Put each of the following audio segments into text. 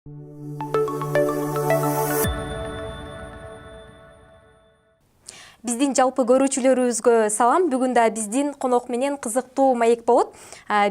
Биздин жалпы көрүүчүлөрүбүзгө салам. Бүгүн да биздин конок менен кызыктуу маек болот.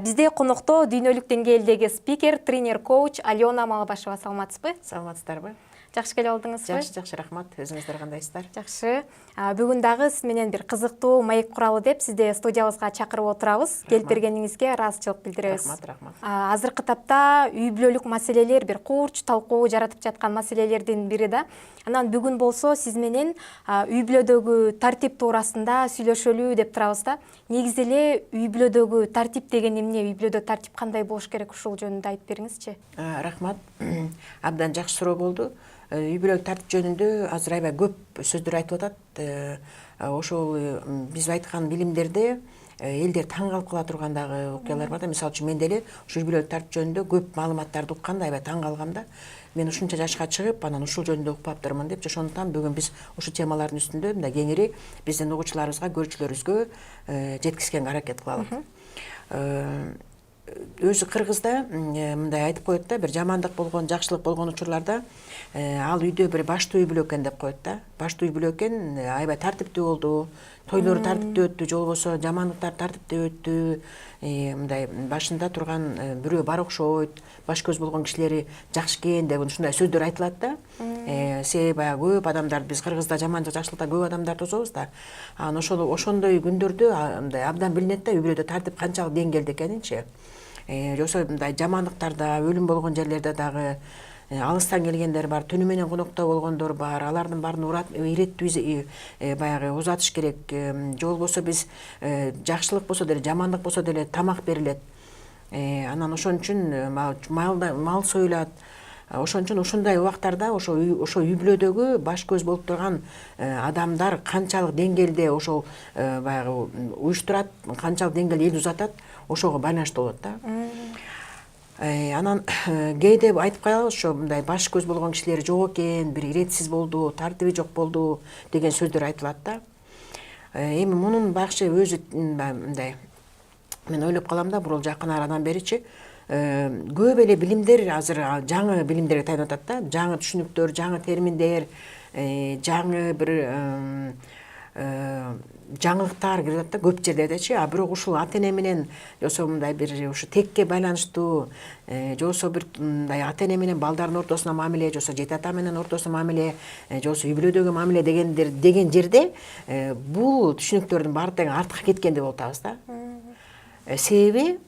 Бизде конокто дүйнөлүк деңгээлдеги спикер, тренер, коуч Алена Малабашева. Саламатсызбы? Саламатсыздарбы? Жакшы келе алдыңызбы? Жакшы, рахмат. Өзүңүздөр кандайсыздар? Жакшы. Бүгүн дагы сиз менен бир кызыктуу маек куралы деп сизди студиябызга чакырып отурабыз. Келип бергениңизге ыраазычылык билдиребиз. Рахмат. Азыркы тапта үй бүлөлүк маселелер бир курч талкуу жаратып жаткан маселелердин бири да. Анан бүгүн болсо сиз менен үй бүлөдөгү тартип туурасында сүйлөшөлү деп турабыз да. Негизи эле үй бүлөдөгү тартип деген эмне? Үй бүлөдө тартип кандай болуш керек? Ушул жөнүндө айтып бериңизчи. Рахмат. Абдан жакшы суроо болду. Үй бүлөлүк тартип жөнүндө азыр аябай көп сөздөр айтып атат. Ошол биз айткан билимдерде элдер таң калып кала турган дагы окуялар бар да. Мисалы үчүн мен деле ушу үй бүлөлүк тартип жөнүндө көп маалыматтарды укканда аябай таң калгам да. Мен ушунча жашка чыгып, анан ушул жөнүндө укпаптырмын деп, ошондуктан бүгүн биз ушу темалардын үстүндө мындай кеңири биздин угуучуларыбызга, көрүүчүлөрүбүзгө жеткизгенге аракет кылалык. Өзү кыргызда мындай айтып коет да, бир жамандык болгон, жакшылык болгон учурларда ал үйдө бир баштуу үй бүлө экен деп коет да. Баштуу үй бүлө экен, аябай тартиптүү болду, тойлору тартиптүү өттү, же болбосо жамандыктар тартиптүү өттү. Мындай башында турган бирөө бар окшойт, баш көз болгон кишилери жакшы экен деп ушундай сөздөр айтылат да. Себеби баягы көп адамдар биз кыргызда жамандык жакшылыкта көп адамдар тособуз да. Анан ошондой күндөрдө мындай абдан билинет да, үй бүлөдө тартип канчалык деңгээлде экенинчи. Жосо мындай жамандыктарда, өлүм болгон жерлерде дагы алыстан келгендер бар, түнү менен конокто болгондор бар. Алардын баарын иреттүү баягы узатыш керек. Же болбосо биз жакшылык болсо деле, жамандык болсо деле тамак берилет. Анан ошон үчүн мал союлат. Ошон үчүн ушундай убактарда ошо үй бүлөдөгү баш көз болуп турган адамдар канчалык деңгээлде ошол баягы уюштурат, канчалык деңгээлде эл узатат, ошого байланыштуу болот да. Анан кээде айтып калабыз, ошо мындай баш көз болгон кишилер жок экен, бир иретсиз болду, тартиби жок болду деген сөздөр айтылат да. Эми мунун багышы өзү мындай мен ойлоп калам да, бул жакын арадан беричи көп эле билимдер азыр жаңы билимдерге таянып атат да. Жаңы түшүнүктөр, жаңы терминдер, жаңы бир жаңылыктар кирип атат да көп жерлердечи. А бирок ушул ата эне менен жосо мындай бир ушу текке байланыштуу, жосо бир мындай ата эне менен балдардын ортосуна мамиле, жосо жети ата менен ортосуна мамиле, жосо үй бүлөдөгү мамиле деген жерде бул түшүнүктөрдүн баары тең артка кеткен деп атабыз да. Себеби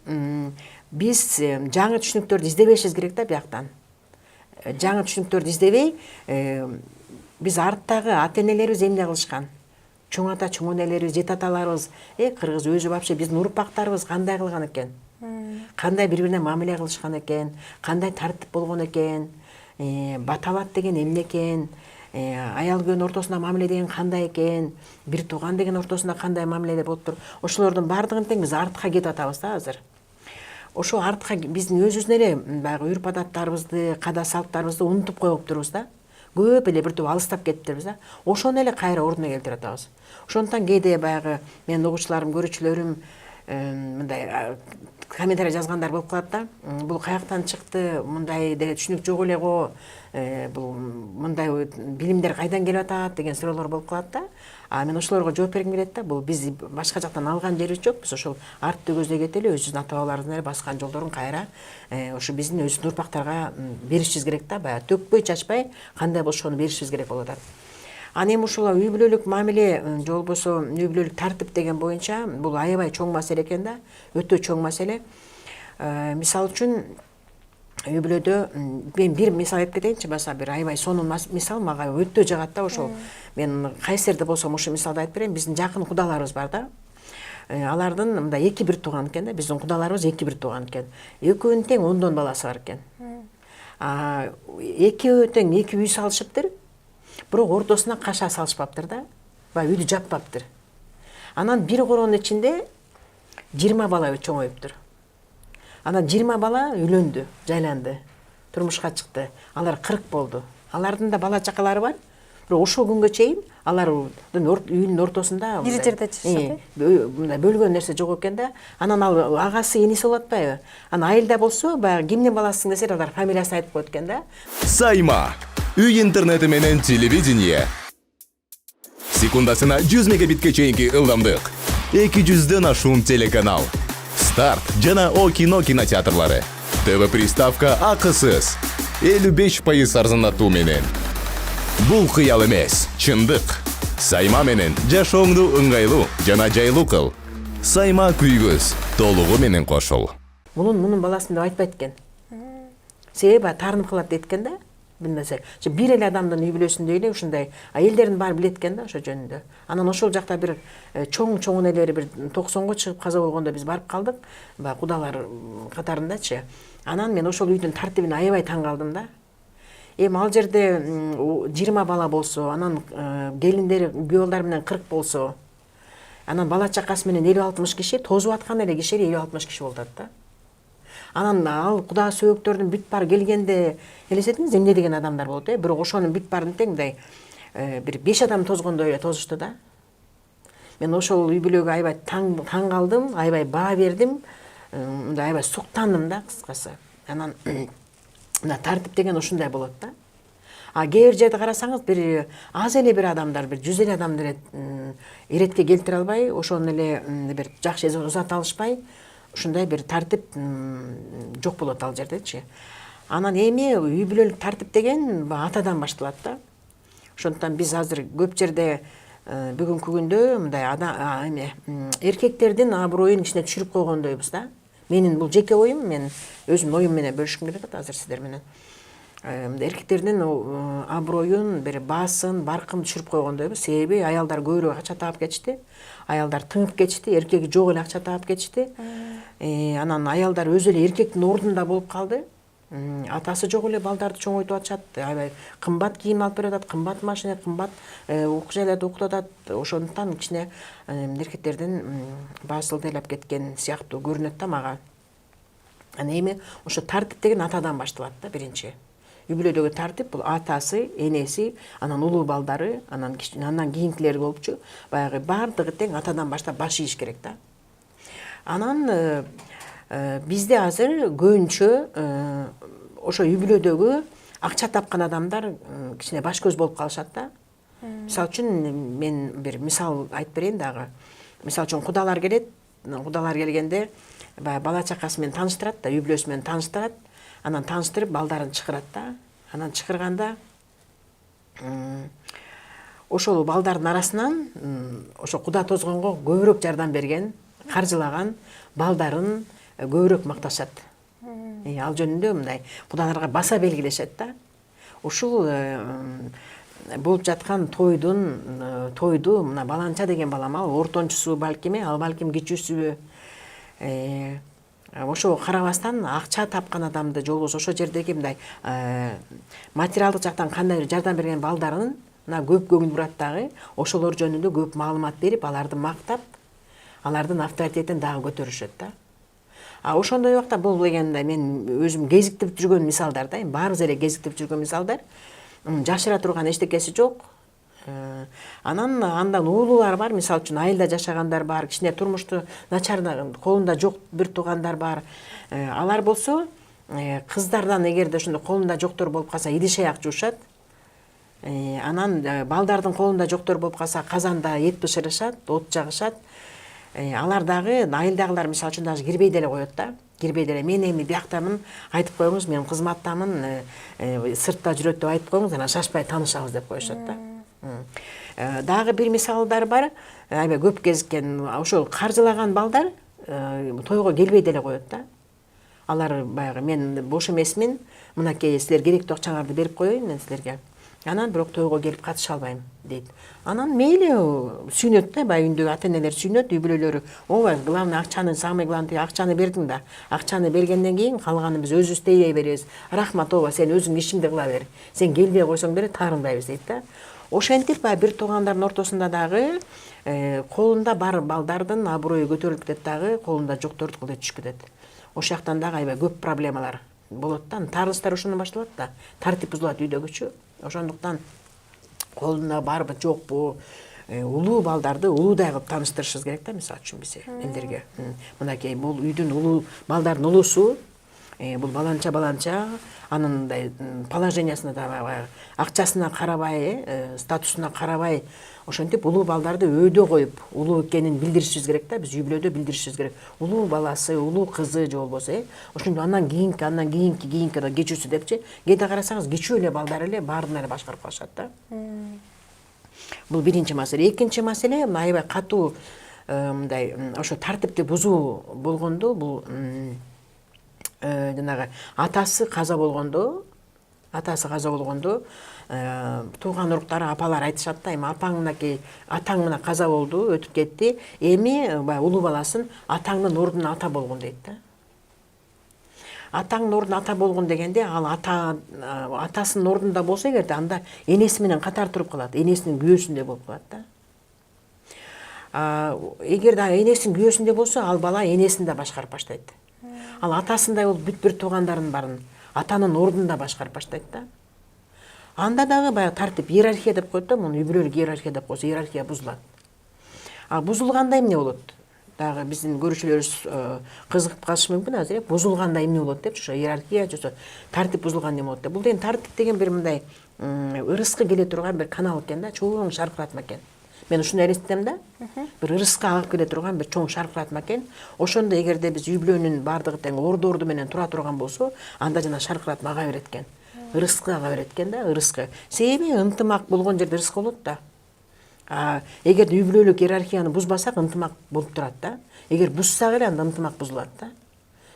биз жаңы түшүнүктөрдү издебешибиз керек да бияктан. Жаңы түшүнүктөрдү издебей, биз арттагы ата энелерибиз эмне кылышкан? Чоң ата, чоң энелерибиз, жети аталарыбыз, кыргыз өзү вообще биздин урпактарыбыз кандай кылган экен? Кандай бири-бирине мамиле кылышкан экен? Кандай тартип болгон экен? Баталат деген эмне экен? Аял күйөөнүн ортосунда мамиле деген кандай экен? Бир тууган деген ортосунда кандай мамиледе болуптур? Ошолордун баардыгын тең биз артка кетип атабыз да азыр. Ошо артка биздин өзүбүздүн эле баягы үрп адаттарыбызды, када салттарыбызды унутуп коюптурбуз да. Көп эле бир топ алыстап кетиптирбиз да. Ошону эле кайра ордуна келтирип атабыз. Ошондуктан кээде баягы менин угуучуларым, көрүүчүлөрүм мындай комментарий жазгандар болуп калат да. Бул каяктан чыкты? Мындай деле түшүнүк жок эле го. Бул мындай билимдер кайдан келип атат деген суроолор болуп калат да. А мен ошолорго жооп бергим келет да. Бул биз башка жактан алган жерибиз жок. Биз ошол артты көздөй кетели, өзүбүздүн ата бабаларыбыздын эле баскан жолдорун кайра ошо биздин өзүбүздүн урпактарга беришибиз керек да. Баягы төкпөй чачпай кандай болушун беришибиз керек болуп атат. Аны эми ушул үй бүлөлүк мамиле, же болбосо үй бүлөлүк тартип деген боюнча бул аябай чоң маселе экен да. Өтө чоң маселе. Мисалы үчүн үй бүлөдө мен бир мисал айтып кетейинчи, баса бир аябай сонун мисал мага өтө жагат да ошол. Мен кайсерде болсом ошол мисалды айтып берейин. Биздин жакын кудаларыбыз бар да. Алардын мындай эки бир тууган экен да. Биздин кудаларыбыз эки бир тууган экен. Экөөнүн тең 10 баласы бар экен. Экөө тең эки үй салышыптыр. Бирок ортосуна каша салышпаптыр да. Баягы үйдү жаппаптыр. Анан бир коронун ичинде 20 бала чоңоюптур. Анан 20 бала үйлөндү, жайланды, турмушка чыкты. Алар 40 болду. Алардын да бала чакалары бар. бирок ошол күнгө чейин алар үйүнүн ортосунда Бир жерде жашашат, мындай бөлгөн нерсе жок экен да. Анан ал агасы эниси болуп атпайбы? Анан айылда болсо баягы кимдин баласысың десе алар фамилиясын айтып коет экен да. Сайма. Үй интернети менен телевидение. Секундасына 100 мегабитке чейинки ылдамдык. 200дөн ашуун телеканал. Старт жана О кино кинотеатрлары. ТВ приставка акысыз. 55% арзандатуу менен. Бул кыял эмес, чындык. Сайма менен жашооңду ыңгайлуу жана жайлуу кыл. Сайма күйгөз толугу менен кошул. Мунун баласын деп айтпайт экен. Себеби таарынып калат дейт экен да. Бир эле адамдын үй бүлөсүндө эле ушундай элдердин баары билет экен да ошо жөнүндө. Анан ошол жакта бир чоң элери бир 90го чыгып каза болгондо биз барып калдык. Баягы кудалар катарындачы. Анан мен ошол үйдүн тартибине аябай таң калдым да. Эми ал жерде 20 бала болсо, анан келиндери, күйөө балдар менен 40 болсо, анан бала чакасы менен 50-60 киши, тозуп аткан эле киши 50-60 киши болот да. Анан ал куда сөөктөрдүн бүт баары келгенде элестетиңиз эмне деген адамдар болот, бирок ошонун бүт баарын тең мындай бир 5 адам тозгондой эле тозушту да. Мен ошол үй бүлөгө аябай таң калдым, аябай баа бердим, мындай аябай суктандым да кыскасы. Анан мына тартип деген ушундай болот да. А кээ бир жерде карасаңыз бир аз эле бир адамдар, бир 100 эле адамды иретке келтире албай, ошону эле бир жакшы узата алышпай, ушундай бир тартип жок болот ал жердечи. Анан эми үй бүлөлүк тартип деген атадан башталат да. Ошондуктан биз азыр көп жерде бүгүнкү күндө мындай эркектердин аброюн кичине түшүрүп койгондойбуз да. Менин бул жеке оюм, мен өзүмдүн оюм менен бөлүшкүм келип атат азыр сиздер менен. Эркектердин аброюн, бир баасын, баркын түшүрүп койгондойбуз. Себеби аялдар көбүрөөк акча таап кетишти. Аялдар тыңып кетишти, эркеги жок эле акча таап кетишти. Анан аялдар өзү эле эркектин ордунда болуп калды. Атасы жок эле балдарды чоңойтуп атышат, аябай кымбат кийим алып берип атат, кымбат машина, кымбат окуу жайларда окутуп атат. Ошондуктан кичине эркектердин баасы ылдайлап кеткен сыяктуу көрүнөт да мага. Анан эми ошо тартип деген атадан башталат да биринчи. Үй бүлөдөгү тартип бул атасы, энеси, анан улуу балдары, андан кийинкилери болупчу. Баягы баардыгы тең атадан баштап баш ийиш керек да. Анан бизде азыр көбүнчө ошо үй бүлөдөгү акча тапкан адамдар кичине баш көз болуп калышат да. Мисалы үчүн мен бир мисал айтып берейин дагы. Мисалы үчүн кудалар келет, кудалар келгенде бала чакасы менен тааныштырат да, үй бүлөсү менен тааныштырат. Анан тааныштырып балдарын чакырат да. Анан чакырганда ошол балдардын арасынан ошо куда тозгонго көбүрөөк жардам берген, каржылаган балдарын көбүрөөк макташат. Ал жөнүндө мындай кудаларга баса белгилешет да. Ушул болуп жаткан тойду мына баланча деген балам, ал ортончусу балким, ал балким кичүүсүбү. Ошого карабастан акча тапкан адамды жолбосо ошол жердеги мындай материалдык жактан кандай жардам берген балдарын көп көңүл бурат дагы, ошолор жөнүндө көп маалымат берип, аларды мактап, алардын авторитетин дагы көтөрүшөт да. Ошондой убакта бул дегенде мен өзүм кезиктирип жүргөн мисалдар да, баарыбыз эле кезиктирип жүргөн мисалдар. Жашыра турган эчтекеси жок. Анан андан уулуулар бар, мисалы үчүн айылда жашагандар бар, кичине турмушту начар колунда жок бир туугандар бар. Алар болсо кыздардан эгерде ошондой колунда жоктор болуп калса идиш аяк жуушат. Анан балдардын колунда жоктор болуп калса казанда эт бышырышат, от жагышат. Алар дагы айылдагылар мисалы үчүн даже кирбей деле коет да. Кирбей деле мен эми бияктамын, айтып коюңуз, мен кызматтамын, сыртта жүрөт деп айтып коюңуз, анан шашпай таанышабыз деп коюшат да. Дагы бир мисалдар бар, аябай көп кезиккен, ошол каржылаган балдар тойго келбей деле коет да. Алар баягы мен бош эмесмин, мынакей силер керектүү акчаңарды берип коеюн мен силерге. Анан бирок тойго келип катыша албайм дейт. Анан мейли сүйнөт да, баягы үйдөгү ата-энелер сүйнөт, үй бүлөлөрү. Ооба, главный акчаны, самый главный акчаны бердиң да. Акчаны бергенден кийин калганын биз өзүбүз тейлей беребиз. Рахмат, ооба, сен өзүң ишиңди кыла бер. Сен келбей койсоң деле таарынбайбыз дейт да. Ошентип бир туугандардын ортосунда дагы колунда бар балдардын аброю көтөрүлүп кетет дагы, колунда жокторду кылды түшүп кетет. Ошол жактан дагы аябай көп проблемалар болот да. Тарыштар ошондон башталат да. Тартип бузулат үйдөгүчү. Ошондуктан колуна барбы жокпу, улуу балдарды улуудай кылып тааныштырышыбыз керек да, мисалы үчүн биз элдерге. Мынакей бул үйдүн улуу балдардын улуусу, бул баланча, анын мындай положениясына да акчасына карабай, статусуна карабай, ошентип улуу балдарды өйдө коюп, улуу экенин билдиришибиз керек да, биз үй бүлөдө билдиришибиз керек. Улуу баласы, улуу кызы же болбосо, ошентип андан кийинки кечүүсү депчи. Кээде карасаңыз, кечүү эле балдар эле баарын эле башкарып калышат да. Бул биринчи маселе. Экинчи маселе, аябай катуу мындай ошо тартипти бузуу болгондо, бул жанагы атасы каза болгондо, тууган уруктары, апалар айтышат да, эми апаң мынакей атаң мына каза болду, өтүп кетти, эми улуу баласын атаңдын ордуна ата болгон дейт да. Атаңдын ордуна ата болгон дегенде, ал атасынын ордунда болсо эгерде, анда энеси менен катар туруп калат, энесинин күйөөсүндөй болуп калат да. Эгерде энесинин күйөөсүндөй болсо, ал бала энесин да башкарып баштайт. Ал атасындай болуп бүт-бүт туугандарын барын атанын ордунда башкарып баштайт да. Анда дагы баягы тартип, иерархия деп коет да, муну үй бүлөлүк иерархия деп койсо, иерархия бузулат. Бузулганда эмне болот? Дагы биздин көрүүчүлөрүбүз кызыгып калышы мүмкүн азыр, бузулганда эмне болот депчи, ошо иерархия же тартип бузулганда эмне болот деп. Бул деген тартип деген бир мындай ырыскы келе турган бир канал экен да, чоң шаркыратма экен. Мен ушуну элестетем да. Бир ырыска агып келе турган бир чоң шаркыратма экен. Ошондо эгерде биз үй бүлөнүн бардыгы тең орду менен тура турган болсо, анда жана шаркыратма ага берет экен. Ырыскы ага берет экен да, ырыскы. Себеби ынтымак болгон жерде ырыскы болот да. Эгерде үй бүлөлүк иерархияны бузбасак, ынтымак болуп турат да. Эгер бузсак эле, анда ынтымак бузулат да.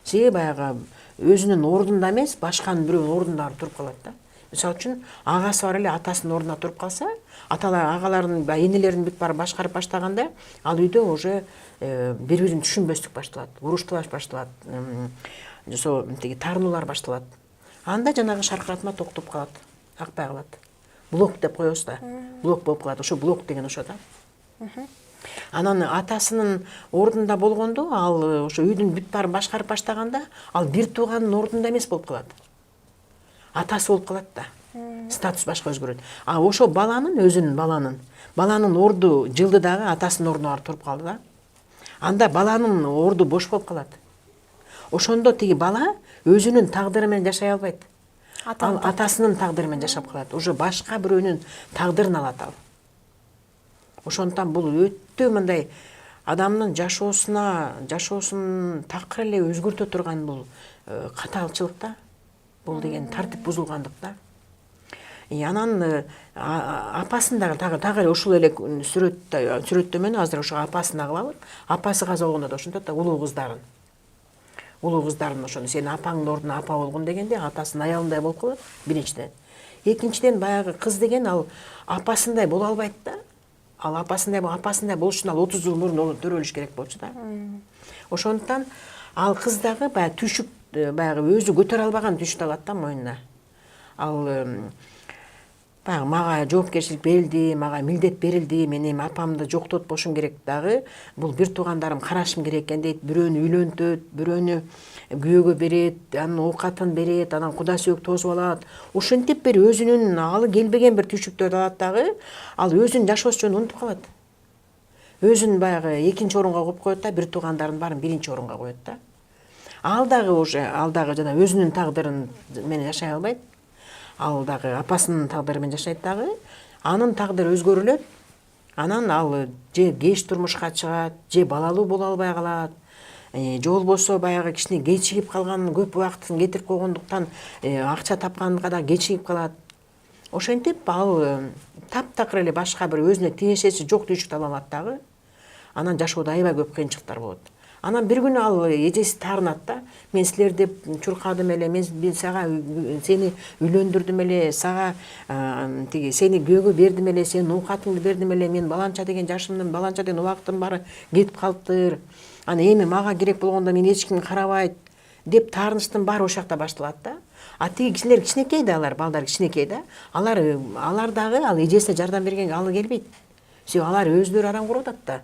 Себеби баягы өзүнүн ордунда эмес, башканын бирөөнүн ордунда туруп калат да. Мисалы үчүн, агасы бар эле атасынын ордуна туруп калса, агалардын, энелердин бүт баары башкарып баштаганда, ал үйдө уже бири-бирин түшүнбөстүк башталат, уруштулаш башталат, тиги таарынуулар башталат. Анда жанагы шаркыратма токтоп калат, акпай калат. Блок деп коебуз да. Блок болуп калат. Ошо блок деген ошо да. Анан атасынын ордунда болгондо, ал ошо үйдүн бүт баарын башкарып баштаганда, ал бир тууганын ордунда эмес болуп калат. Атасы болуп калат да. Статус башка өзгөрөт. Ошо баланын орду жылды дагы атасынын ордуна барып туруп калды да. Анда баланын орду бош болуп калат. Ошондо тиги бала өзүнүн тагдыры менен жашай албайт. Ал атасынын тагдыры менен жашап калат. Уже башка бирөөнүн тагдырын алат ал. Ошондуктан бул өтө мындай адамдын жашоосун такыр эле өзгөртө турган бул катаалчылык да. Бул деген тартип бузулгандык да. Анан апасын дагы ушул эле сүрөттө менен азыр ошо апасына кылабыз. Апасы каза болгондо да ошентет да, улуу кыздарын ошону сен апаңдын ордуна апа болгон дегенде атасынын аялындай болуп калат, биринчиден. Экинчиден, баягы кыз деген ал апасындай боло албайт да. Ал апасындай болуш үчүн ал 30 жыл мурун төрөлүш керек болчу да. Ошондуктан ал кыз дагы баягы түшүп, баягы өзү көтөрө албаган түштү алат да мойнуна. Ал баягы мага жоопкерчилик берилди, мага милдет берилди, мен эми апамды жоктотпошум керек дагы, бул бир туугандарым карашым керек экен дейт, бирөөнү үйлөнтөт, бирөөнү күйөөгө берет, анын оокатын берет, анан куда сөөк тосуп алат. Ошентип бир өзүнүн алы келбеген бир түйшүктөрдү алат дагы, ал өзүнүн жашоосу жөнүндө унутуп калат. Өзүн баягы экинчи орунга коюп коет да, бир туугандарын баарын биринчи орунга коет да. Ал дагы жана өзүнүн тагдырын менен жашай албайт. Ал дагы апасынын тагдыры менен жашайт дагы. Анын тагдыры өзгөрүлөт. Анан ал же кеч турмушка чыгат, же балалуу боло албай калат. Же болбосо баягы кичине кечигип калган, көп убактын кетирип койгондуктан акча тапканга да кечигип калат. Ошентип ал таптакыр эле башка бир өзүнө тиешеси жок түйшүктү ала алат дагы. Анан жашоодо аябай көп кыйынчылыктар болот. Анан бир күнү ал эжеси таарынат да. Мен силерди чуркадым эле, мен сени үйлөндүрдүм эле, сага тиги сени күйөөгө бердим эле, сенин оокатыңды бердим эле, мен баланча деген жашымдын, баланча деген убактым баары кетип калыптыр. Аны эми мага керек болгондо мен эч ким карабайт деп таарынычтын баары ошол жакта башталат да. Тиги кишилер кичинекей да, алар балдар кичинекей да. Алар дагы ал эжесине жардам бергенге алы келбейт. Себеби алар өзүлөрү арам куруп атат да.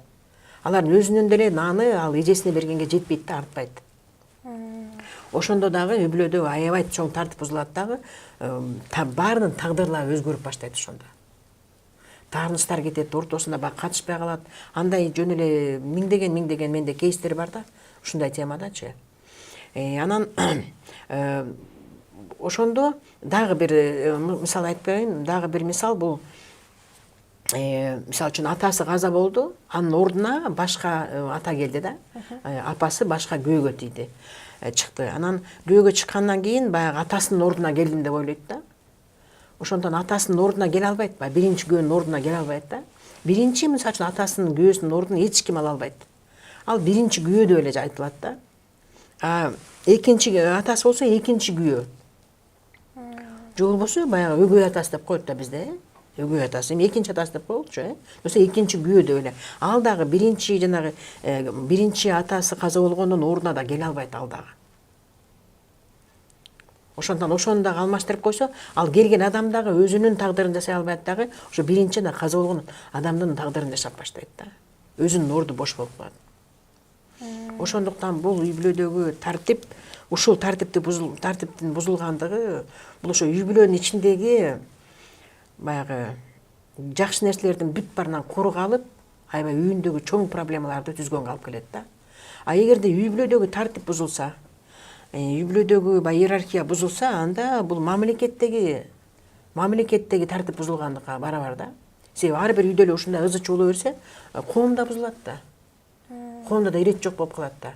Алардын өзүнүн деле наны ал эжесине бергенге жетпейт да, артпайт. Ошондо дагы үй бүлөдө аябай чоң тартип бузулат дагы, баарынын тагдырлары өзгөрүп баштайт ошондо. таарынычтар кетет, ортосунда баягы катышпай калат. Андай жөн эле миңдеген менде кейстер бар да, ушундай темадачы. Анан ошондо дагы бир мисал айтып берейин, дагы бир мисал бул мисалы үчүн атасы каза болду, анын ордуна башка ата келди да. Апасы башка күйөөгө тийди, чыкты. Анан күйөөгө чыккандан кийин баягы атасынын ордуна келдим деп ойлойт да. Ошондон атасынын ордуна келе албайт, баягы биринчи күйөөнүн ордуна келе албайт да. Биринчи мисалы үчүн атасынын күйөөсүнүн ордун эч ким ала албайт. Ал биринчи күйөө деп эле айтылат да. Экинчи атасы болсо экинчи күйөө. Же болбосо баягы өгөй атасы деп коет да бизде. Өгөй атасы, экинчи атасы деп коелучу, болсо экинчи күйөө деп эле. Ал дагы биринчи жанагы биринчи атасы каза болгондун ордуна да келе албайт ал дагы. Ошондон ошону дагы алмаштырып койсо, ал келген адам дагы өзүнүн тагдырын жасай албайт дагы, ошо биринчи да каза болгон адамдын тагдырын жашап баштайт да. Өзүнүн орду бош болуп калат. Ошондуктан бул үй бүлөдөгү тартип, ушул тартиптин бузулгандыгы, бул ошо үй бүлөнүн ичиндеги баягы жакшы нерселердин бүт баарынан кургалып, аябай үйүндөгү чоң проблемаларды түзгөнгө алып келет да. Эгерде үй бүлөдөгү тартип бузулса, үй бүлөдөгү иерархия бузулса, анда бул мамлекеттеги тартип бузулгандыкка барабар да. Себеби ар бир үйдө эле ушундай ызы чуу боло берсе, коом да бузулат да. Коомдо да ирет жок болуп калат да.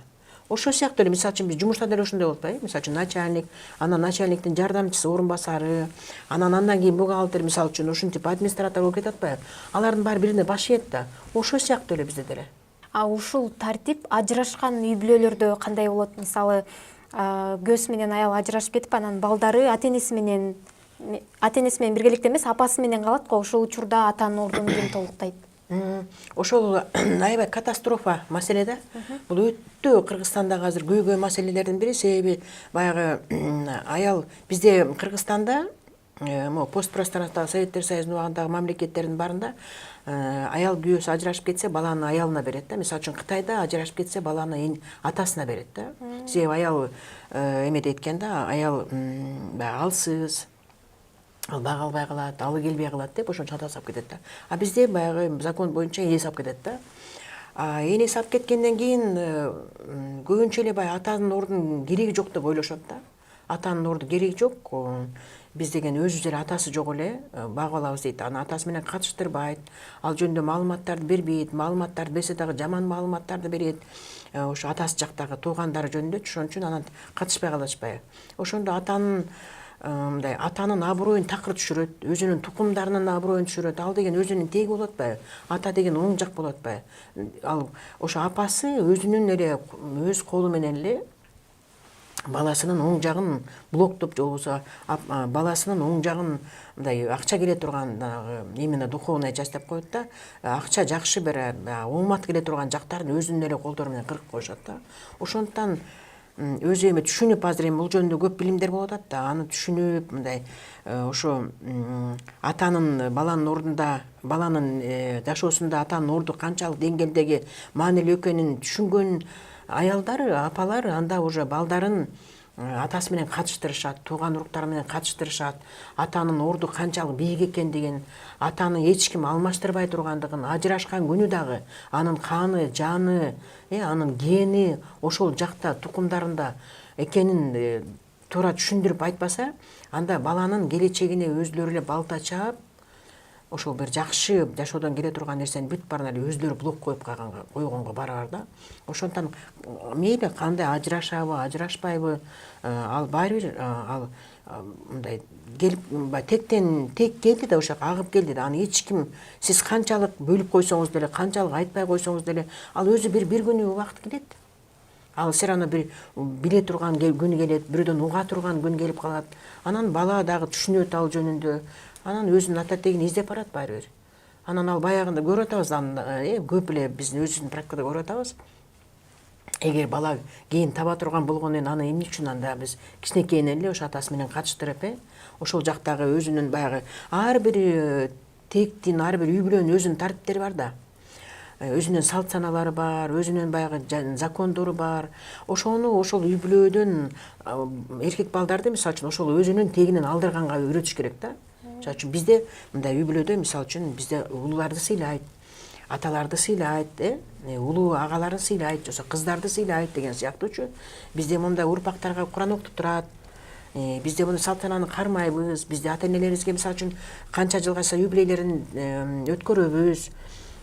Ошол сыяктуу эле мисалы үчүн биз жумушта деле ошондой болуп атпайбы? Мисалы үчүн начальник, анан начальниктин жардамчысы, орун басары, андан кийин бухгалтер, мисалы үчүн ушинтип администратор болуп кетип атпайбы? Алардын баары бирине баш ийет да. Ошол сыяктуу эле бизде деле. Ушул тартип ажырашкан үй бүлөлөрдө кандай болот? Мисалы, көөсү менен аял ажырашып кетип, анан балдары ата-энеси менен биргеликте эмес, апасы менен калат го. Ошол учурда атанын ордун ким толуктайт? Ошол аябай катастрофа маселе да. Бул өтө Кыргызстандагы азыр көйгөй маселелердин бири. Себеби баягы аял бизде Кыргызстанда постпространстводагы Советтер Союзунун убагындагы мамлекеттердин баарында аял күйөөсү ажырашып кетсе, баланы аялына берет да. Мисалы үчүн Кытайда ажырашып кетсе, баланы атасына берет да. Себеби аял эмедейт экен да, аял алсыз, ал бага албай калат, алы келбей калат деп ошончо атасы алып кетет да. Бизде баягы закон боюнча энеси алып кетет да. Энеси алып кеткенден кийин көбүнчө эле баягы атанын ордунун кереги жок деп ойлошот да. Атанын орду кереги жок. Биз деген өзүбүз эле атасы жок эле багып алабыз дейт. Анан атасы менен катыштырбайт, ал жөнүндө маалыматтарды бербейт, маалыматтарды берсе дагы жаман маалыматтарды берет. Ошо атасы жактагы туугандары жөнүндө, ошон үчүн анан катышпай калышпайбы. Ошондо атанын аброюн такыр түшүрөт, өзүнүн тукумдарынын аброюн түшүрөт. Ал деген өзүнүн теги болот атпайбы? Ата деген оң жак болот атпайбы? Ал ошо апасы өзүнүн эле өз колу менен эле баласынын оң жагын блоктоп, же болбосо баласынын оң жагын мындай акча келе турган именно духовная часть деп коет да. Акча жакшы бир оомат келе турган жактарын өзүнүн эле колдору менен кыркып коюшат да. Ошондуктан өзү эми түшүнүп, азыр эми бул жөнүндө көп билимдер болуп атат да. Аны түшүнүп, мындай ошо атанын баланын ордунда, баланын жашоосунда атанын орду канчалык деңгээлдеги маанилүү экенин түшүнгөн аялдар, апалар анда уже балдарын атасы менен катыштырышат, тууган уруктары менен катыштырышат, атанын орду канчалык бийик экендигин, атаны эч ким алмаштырбай тургандыгын, ажырашкан күнү дагы анын каны, жаны, анын гени ошол жакта тукумдарында экенин туура түшүндүрүп айтпаса, анда баланын келечегине өзүлөрү эле балта чаап, ошол бир жакшы жашоодон келе турган нерсени бүт баарын эле өзүлөрү блок койгонго барабар да. Ошондон мейли кандай ажырашабы, ажырашпайбы, ал баары бир ал мындай келип тек келди да, ошо агып келди да. Аны эч ким, сиз канчалык бөлүп койсоңуз деле, канчалык айтпай койсоңуз деле, ал өзү бир күнү убакыт келет. Ал все равно бир биле турган күн келет, бирөөдөн уга турган күн келип калат. Анан бала дагы түшүнөт ал жөнүндө. Анан өзүнүн ата тегин издеп барат баары бир. Анан ал баягында көрүп атабыз, көп эле биздин өзүбүздүн практикада көрүп атабыз. Эгер бала кийин таба турган болгондон кийин аны эмне үчүн анда биз кичинекейинен эле ошо атасы менен катыштырып, ошол жактагы өзүнүн баягы ар бир тектин, ар бир үй бүлөнүн өзүнүн тартиптери бар да. Өзүнүн салт саналары бар, өзүнүн баягы закондору бар. Ошону ошол үй бүлөдөн эркек балдарды, мисалы үчүн, ошол өзүнүн тегинен алдырганга үйрөтүш керек да. Мисалы үчүн бизде мындай үй бүлөдө мисалы үчүн бизде улууларды сыйлайт, аталарды сыйлайт, улуу агаларын сыйлайт, жоксо кыздарды сыйлайт деген сыяктуучу. Бизде мындай урпактарга Куран окутуп турат. Бизде муну салтананы кармайбыз. Бизде ата-энелерибизге мисалы үчүн канча жыл кайса юбилейлерин өткөрөбүз.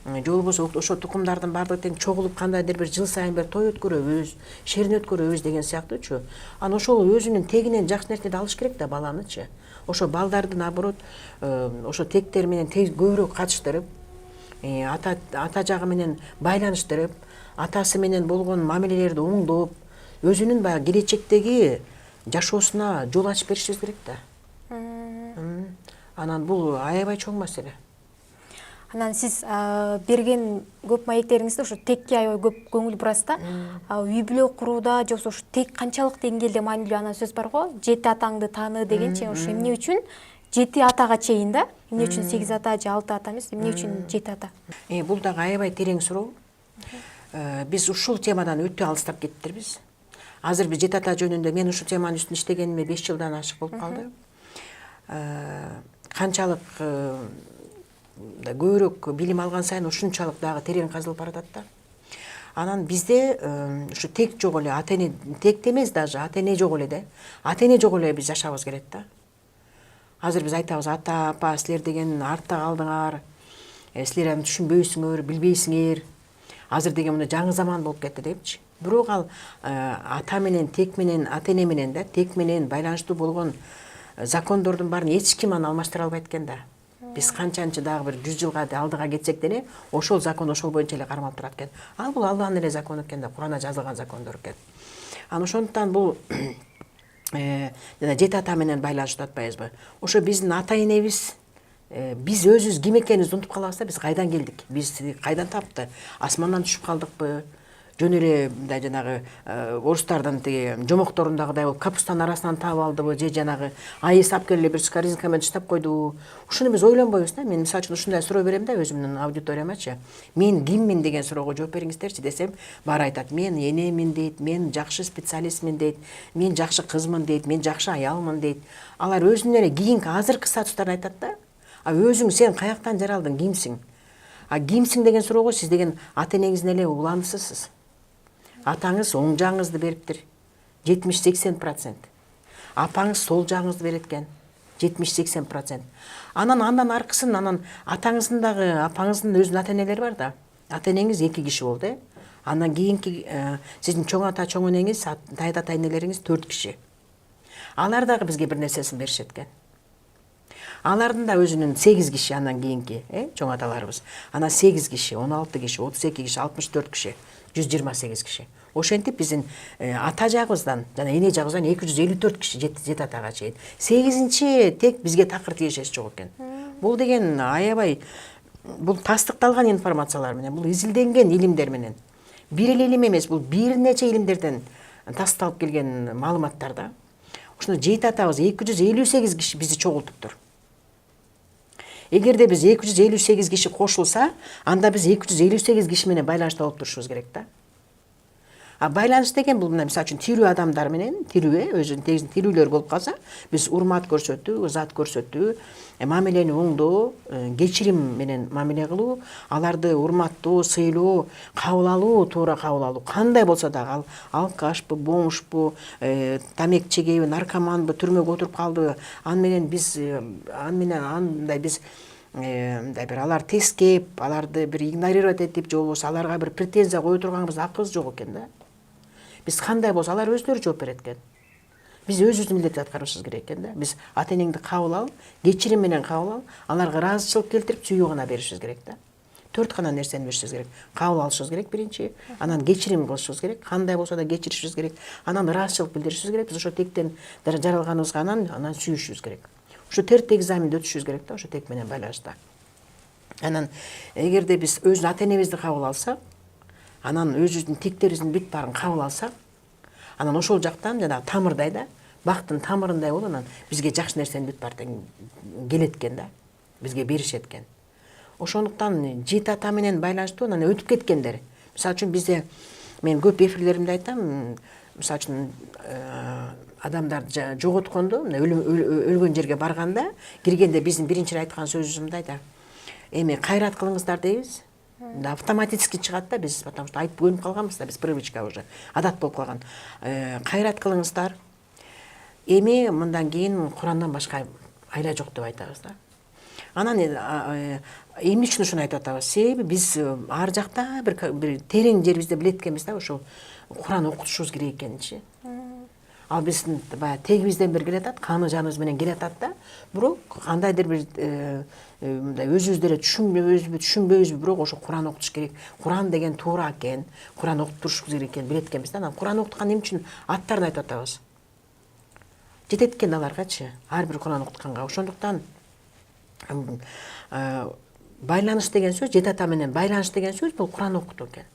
Же болбосо ошо тукумдардын баардыгы тең чогулуп кандайдыр бир жыл сайын бир той өткөрөбүз, шерин өткөрөбүз деген сыяктуучу. Анан ошол өзүнүн тегинен жакшы нерсени алыш керек да баланычы. Ошо балдарды наоборот ошо тектер менен көбүрөөк катыштырып, ата жагы менен байланыштырып, атасы менен болгон мамилелерди оңдоп, өзүнүн баягы келечектеги жашоосуна жол ачып беришибиз керек да. Анан бул аябай чоң маселе. Анан сиз берген көп маектериңизде ошо текке аябай көп көңүл бурасыз да. Үй бүлө курууда же ошо тек канчалык деңгээлде маанилүү анан сөз бар го. 7 атаңды тааны дегенче ошо эмне үчүн 7 атага чейин да? Эмне үчүн 8 ата же 6 ата эмес, эмне үчүн 7 ата? Бул дагы аябай терең суроо. Биз ушул темадан өтө алыстап кетиптирбиз. Азыр биз 7 ата жөнүндө мен ушул теманын үстүндө иштегениме 5 жылдан ашык болуп калды. Канчалык көбүрөөк билим алган сайын ушунчалык дагы терең казылып баратат да. Анан бизде ушу тек жок эле ата-эне тек эмес даже ата-эне жок эле да. Ата-эне жок эле биз жашабыз керек да. Азыр биз айтабыз ата, апа, силер деген артта калдыңар. Силер аны түшүнбөйсүңөр, билбейсиңер. Азыр деген мына жаңы заман болуп кетти депчи. Бирок ал ата менен, тек менен, ата-эне менен да, тек менен байланыштуу болгон закондордун баарын эч ким аны алмаштыра албайт экен да. Биз канчанчы дагы бир 100 жылга алдыга кетсек деле, ошол закон ошол боюнча эле кармалып турат экен. Ал бул Алланын эле закону экен да, Куранда жазылган закондор экен. Анан ошондуктан бул жана 7 ата менен байланыштуу атпайбызбы? Ошо биздин ата-энебиз биз өзүбүз ким экенибизди унутуп калабыз да, биз кайдан келдик? Биз кайдан тапты? Асмандан түшүп калдыкпы? Жөн эле мындай жанагы орустардын тиги жомокторундагыдай болуп капустанын арасынан таап алдыбы, же жанагы айы сап келе бир скоринка менен таштап койдубу? Ушуну биз ойлонбойбуз да. Мен мисалы үчүн ушундай суроо берем да өзүмдүн аудиторияймачы. Мен киммин деген суроого жооп бериңиздерчи десем, баары айтат: мен энемин дейт, мен жакшы специалистмин дейт, мен жакшы кызмын дейт, мен жакшы аялмын дейт. Алар өзүнүн эле кийинки азыркы статустарын айтат да. Өзүң сен каяктан жаралдың, кимсиң? Кимсиң деген суроого сиз деген ата-энеңиздин эле уланысысыз. Атаңыз оң жагыңызды бериптир, 70-80%. Апаңыз сол жагыңызды берет экен, 70-80%. Андан аркысын, анан атаңыздын дагы, апаңыздын өзүнүн ата-энелери бар да. Ата-энеңиз 2 киши болду, Андан кийинки сиздин чоң ата, чоң энеңиз, тайда ата-энелериңиз 4 киши. Алар дагы бизге бир нерсесин беришет экен. Алардын да өзүнүн 8 киши андан кийинки, чоң аталарыбыз. Анан 8 киши, 16 киши, 32 киши, 64 киши, 128 киши. Ошентип биздин ата жагыбыздан жана эне жагыбыздан 254 киши 7 атага чейин. 8-чи тек бизге такыр тиешеси жок экен. Бул деген аябай, бул тастыкталган информациялар менен, бул изилденген илимдер менен. Бир эле илим эмес, бул бир нече илимдерден тасталып келген маалыматтар да. Ушуну 7 атабыз 258 киши бизди чогултуптур. Эгерде биз 258 киши кошулса, анда биз 258 киши менен байланышта болуп турушубуз керек да. Байланыш деген бул мисалы үчүн тирүү адамдар менен, тирүү, өзүнүн тегин тирүүлөр болуп калса, биз урмат көрсөтүү, ызат көрсөтүү, мамилени оңдоо, кечирим менен мамиле кылуу, аларды урматтоо, сыйлоо, кабыл алуу, туура кабыл алуу. Кандай болсо дагы, ал алкашпы, бомжпу, тамек чегеби, наркоманбы, түрмөгө отуруп калдыбы, андай биз бир алар тескеп, аларды бир игнорировать этип, же болбосо аларга бир претензия кое турганыбыз акыбыз жок экен да. Биз кандай болсо алар өздөрү жооп берет экен. Биз өзүбүздүн милдетти аткарышыбыз керек экен да. Биз ата-энеңди кабыл ал, кечирим менен кабыл ал, аларга ыраазычылык келтирип, сүйүү гана беришибиз керек да. 4 гана нерсени беришибиз керек. Кабыл алышыбыз керек биринчи, анан кечирим кылышыбыз керек, кандай болсо да кечиришибиз керек, анан ыраазычылык билдиришибиз керек. Биз ошо тектен жаралганыбызга анан сүйүшүбүз керек. Ошо терт экзаменди өтүшүбүз керек да, ошо тек менен байланышта. Анан эгерде биз өз ата-энебизди кабыл алсак, анан өзүбүздүн тектерибиздин бүт баарын кабыл алсак, анан ошол жактан жанагы тамырдай да, бактын тамырындай болуп, анан бизге жакшы нерсенин бүт баары келет экен да, бизге беришет экен. Ошондуктан 7 ата менен байланыштуу анан өтүп кеткендер. Мисалы үчүн бизде мен көп эфирлеримде айтам, мисалы үчүн адамдарды жоготкондо, мына өлгөн жерге барганда, киргенде биздин биринчи айткан сөзүбүз мындай да. Эми кайрат кылыңыздар дейбиз. Да автоматически чыгат да, биз потому что айтып өнүп калганбыз да, биз привычка уже, адат болуп калган. Кайрат кылыңыздар. Эми мындан кийин Курандан башка айла жок деп айтабыз да. Анан эмне үчүн ушуну айтып атабыз? Себеби биз ар жакта бир терең жерибизде билет экенбиз да, ошол Куран окутушубуз керек экенинчи. Ал биздин баягы тегибизден бери келатат, каны жаныбыз менен келатат да. Бирок кандайдыр бир мындай өзүбүз деле түшүнбөйбүзбү, бирок ошо Куран окутуш керек. Куран деген туура экен, Куран окутушубуз керек экен билет экенбиз да. Анан Куран окуткан эмне үчүн аттарын айтып атабыз? Жетет экен аларгачы, ар бир Куран окутканга. Ошондуктан байланыш деген сөз, жет ата менен байланыш деген сөз бул Куран окутуу экен.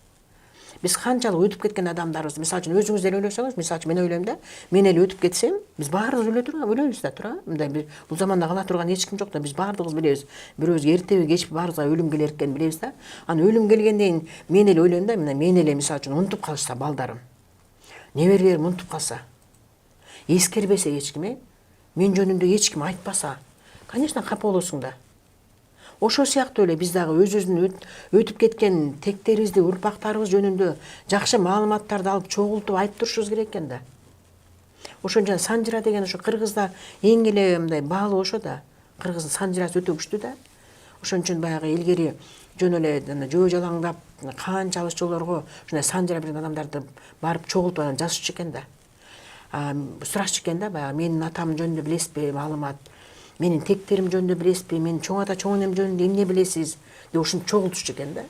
Биз канчалык өтүп кеткен адамдарбыз, мисалы үчүн өзүңүз эле ойлосоңуз, мисалы үчүн мен ойлойм да, мен эле өтүп кетсем, биз баарыбыз өлөбүз да, туура. Мындай бул заманда кала турган эч ким жок да, биз баардыгыбыз билебиз. Бирөөбүзгө эртеби кечпи баарыбызга өлүм келер экенин билебиз да. Анан өлүм келгенден кийин мен эле ойлойм да, мына мен эле мисалы үчүн унутуп калышса балдарым, неберелерим унутуп калса, эскербесе эч ким, мен жөнүндө эч ким айтпаса, конечно, капа болосуң да. Ошол сыяктуу эле биз дагы өзүбүздүн өтүп кеткен тектерибизди, урпактарыбыз жөнүндө жакшы маалыматтарды алып чогултуп айтып турушубуз керек экен да. Ошон жана санжыра деген ошо кыргызда эң эле мындай баалуу ошо да. Кыргыздын санжырасы өтө күчтүү да. Ошон үчүн баягы илгери жөн эле жөө жалаңдап канчалык жолорго ушундай санжыра берген адамдарды барып чогултуп анан жазышчу экен да. Сурашчу экен да, баягы менин атам жөнүндө билесизби маалымат? Менин тектерим жөнүндө билесизби? Менин чоң ата чоң энем жөнүндө эмне билесиз? Деп ушуну чогултушчу экен да.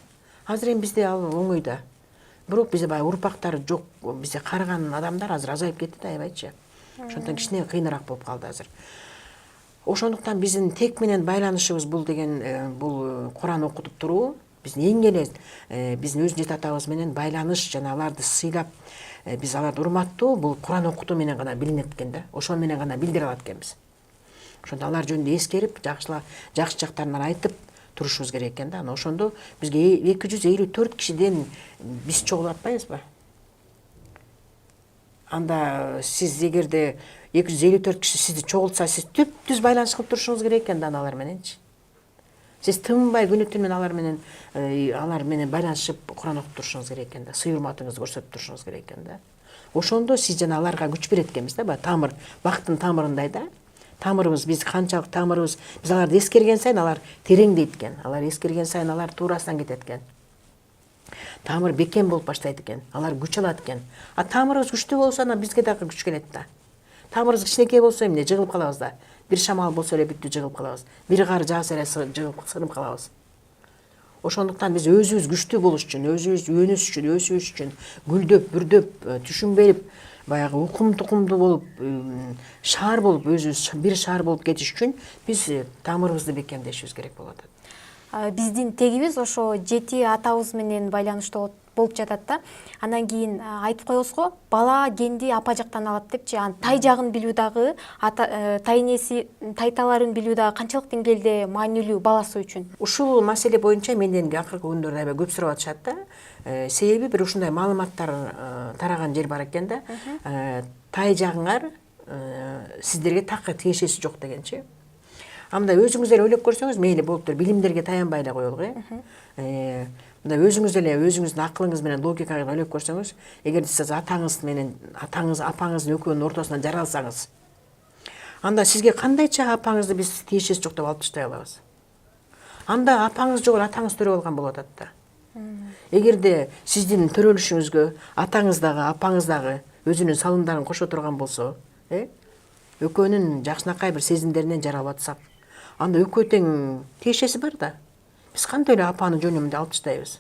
Азыр эми бизде ал оңой да. Бирок бизде баягы урпактары жок, бизде карыган адамдар азыр азайып кетти да, аябайчы. Ошондон кичине кыйыныраак болуп калды азыр. Ошондуктан биздин тек менен байланышыбыз бул деген бул Куран окутуп туруу, биздин эң эле биздин өз жет атабыз менен байланыш жана аларды сыйлап, биз аларды урматтоо бул Куран окутуу менен гана билинет экен да. Ошол менен гана билдире алат экенбиз. Ошондо алар жөнүндө эскерип, жакшы жактарын айтып турушубуз керек экен да. Анан ошондо бизге 254 кишиден биз чогулуп атпайбызбы? Анда сиз эгерде 254 киши сизди чогултса, сиз түп-түз байланыш кылып турушуңуз керек экен да алар мененчи. Сиз тынбай күнү түнү алар менен байланышып Куран окуп турушуңуз керек экен да. Сый урматыңызды көрсөтүп турушуңуз керек экен да. Ошондо сиз жана аларга күч берет экенбиз да, баягы тамыр, бактын тамырындай да. Тамырыбыз, биз канчалык тамырыбыз, биз аларды эскерген сайын алар тереңдейт экен. Алар эскерген сайын алар туурасынан кетет экен. Тамыр бекем болуп баштайт экен. Алар күч алат экен. А тамырыбыз күчтүү болсо, анан бизге дагы күч келет да. Тамырыбыз кичинекей болсо эмне, жыгылып калабыз да. Бир шамал болсо эле бүттү, жыгылып калабыз. Бир кар жааса эле жыгылып сынып калабыз. Ошондуктан биз өзүбүз күчтүү болуш үчүн, өзүбүз өсүш үчүн, гүлдөп, бүрдөп, түшүнбөйүп, баягы укум тукумдуу болуп, шаар болуп, өзүбүз бир шаар болуп кетиш үчүн биз тамырыбызды бекемдешибиз керек болуп атат. Биздин тегибиз ошо жети атабыз менен байланыштуу болуп жатат да. Анан кийин айтып коебуз го, бала кенди апа жактан алат депчи. Анан тай жагын билүү дагы, тай энеси, тайталарын билүү дагы канчалык деңгээлде маанилүү баласы үчүн? Ушул маселе боюнча менден акыркы күндөрдө аябай көп сурап атышат да. Себеби бир ушундай маалыматтар тараган жер бар экен да. Тай жагыңар сиздерге такы тиешеси жок дегенчи. Мындай өзүңүз эле ойлоп көрсөңүз, мейли болуптур, билимдерге таянбай эле коелук, мындай өзүңүз эле өзүңүздүн акылыңыз менен логикаңызды ойлоп көрсөңүз, эгер сиз апаңыздын экөөнүн ортосунан жаралсаңыз, анда сизге кандайча апаңызды биз тиешеси жок деп алып таштай алабыз? Анда апаңыз жок, атаңыз төрө алган болуп атат да. Эгерде сиздин төрөлүшүңүзгө атаңыз дагы, апаңыз дагы өзүнүн салымдарын кошо турган болсо, экөөнүн жакшынакай бир сезимдеринен жаралып атсак, анда экөө тең тиешеси бар да. Биз кантип эле апаны жөнүмдү алып таштайбыз?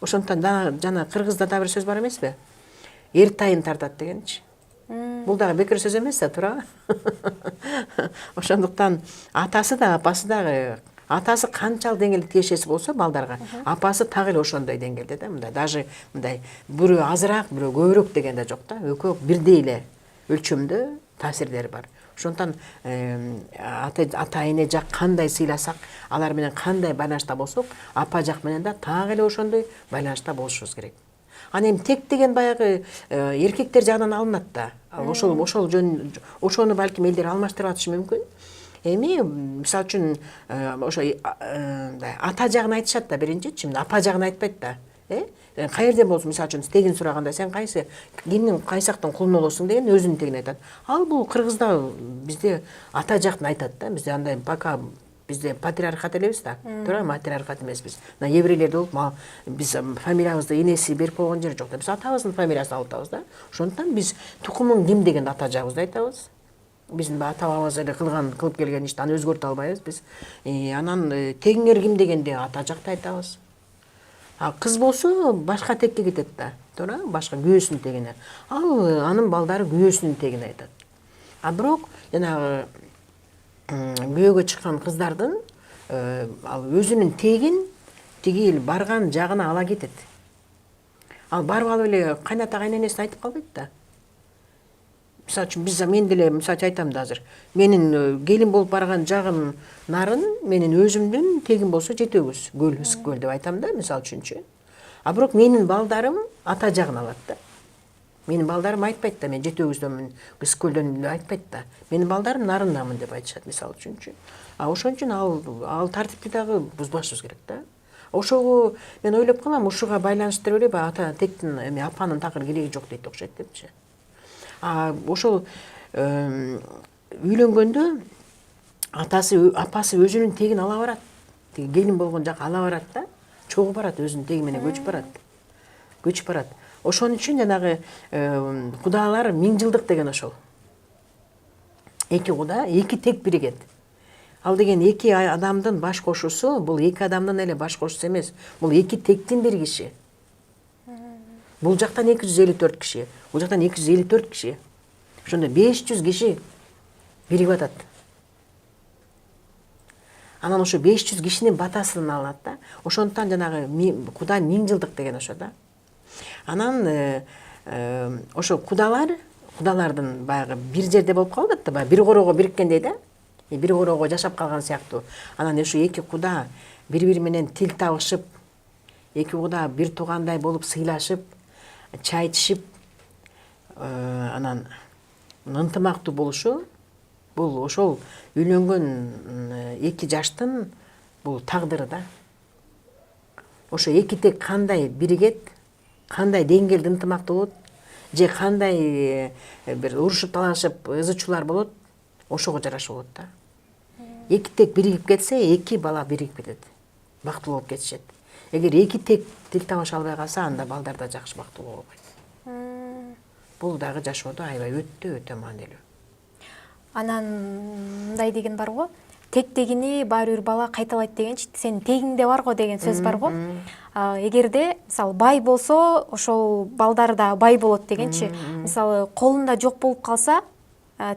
Ошондуктан жана кыргызда да бир сөз бар эмеспи? Эр тайын тартат дегенчи. Бул дагы бекер сөз эмес да, туура. Ошондуктан атасы да, апасы дагы, атасы канчалык деңгээлде тиешеси болсо балдарга, апасы так эле ошондой деңгээлде да. Мындай даже мындай бирөө азыраак, бирөө көбүрөөк деген да жок да. Экөө бирдей эле өлчөмдө таасирлери бар. Ошондуктан ата эне жак кандай сыйласак, алар менен кандай байланышта болсок, апа жак менен да так эле ошондой байланышта болушубуз керек. Ана эми тек деген баягы эркектер жагынан алынат да. Ошол жөн ошону балким элдер алмаштырып атышы мүмкүн. Эми мисалы үчүн ошо ата жагын айтышат да биринчичи, апа жагын айтпайт да. Каерден болсун мисалы үчүн тегин сураганда сен кайсы кимдин кайсактын кулуну болосуң деген өзүнүн тегин айтат. Ал бул Кыргызда бизде ата жактын айтат да. Бизде андай пока бизде патриархат элебиз да. Туура, матриархат эмеспиз. Мына еврейлерде болуп, биз фамилиябызды энеси берип койгон жери жок да. Биз атабыздын фамилиясын алып атабыз да. Ошондуктан биз тукумуң ким деген ата жагыбызды айтабыз. Биздин ата бабабыз эле кылып келген ишти аны өзгөртө албайбыз биз. Анан тегиңер ким дегенде ата жакты айтабыз. Кыз болсо башка текке кетет да. Туура, башка күйөөсүнүн тегине. Ал анын балдары күйөөсүнүн тегин айтат. Бирок жанагы күйөөгө чыккан кыздардын ал өзүнүн тегин тиги эл барган жагына ала кетет. Ал барып алып эле кайната кайненесине айтып калбайт да. Мисалы үчүн мен деле мисалы айтам да азыр. Менин келин болуп барган жагым нарын менин өзүмдүн тегин болсо жетөбүз. Көл, ысык көл деп айтам да, мисалы үчүнчү. Бирок менин балдарым ата жагын алат да. Менин балдарым айтпайт да, мен жетөбүздөнмүн, ысык көлдөн деп айтпайт да. Менин балдарым нарындамын деп айтышат, мисалы үчүнчү. Ошон үчүн ал тартипти дагы бузбашыбыз керек да. Ошого мен ойлоп калам, ушуга байланыштырып эле ата тектин эми апанын такыр кереги жок дейт окшойт депчи. Ошол үйлөнгөндө апасы өзүнүн тегин ала барат. Тиги келин болгон жак ала барат да. Чогуу барат, өзүнүн теги менен көчүп барат. Ошон үчүн жанагы кудалар 1000 жылдык деген ошол. Эки куда, эки тек биригет. Ал деген эки адамдын баш кошуусу, бул эки адамдын эле баш кошуусу эмес. Бул эки тектин бир киши. Бул жактан 254 киши, бул жактан 254 киши. Ошондо 500 киши биригип атат. Анан ошо 500 кишинин батасын алат да. Ошондуктан жанагы куда 1000 жылдык деген ошо да. Анан ошо кудалардын баягы бир жерде болуп калат да, бир короого бириккендей да. Бир короого жашап калган сыяктуу. Анан ошо эки куда бири-бири менен тил табышып, эки куда бир туугандай болуп сыйлашып, чай ичишип, анан ынтымактуу болушу, бул ошол үйлөнгөн эки жаштын бул тагдыры да. Ошо эки тек кандай биригет, кандай деңгээлде ынтымактуу болот, же кандай бир урушуп талашып ызычуулар болот, ошого жараша болот да. Эки тек биригип кетсе, эки бала биригип кетет. Бактылуу болуп кетишет. Эгер эки тек тил табыша албай калса, анда балдар да жакшы бактылуу болбойт. Бул дагы жашоодо аябай өтө маанилүү. Анан мындай деген бар го, тек дегени баары бир бала кайталайт дегенчи, сенин тегиңде бар го деген сөз бар го. Эгерде мисалы бай болсо, ошол балдары да бай болот дегенчи. Мисалы колунда жок болуп калса,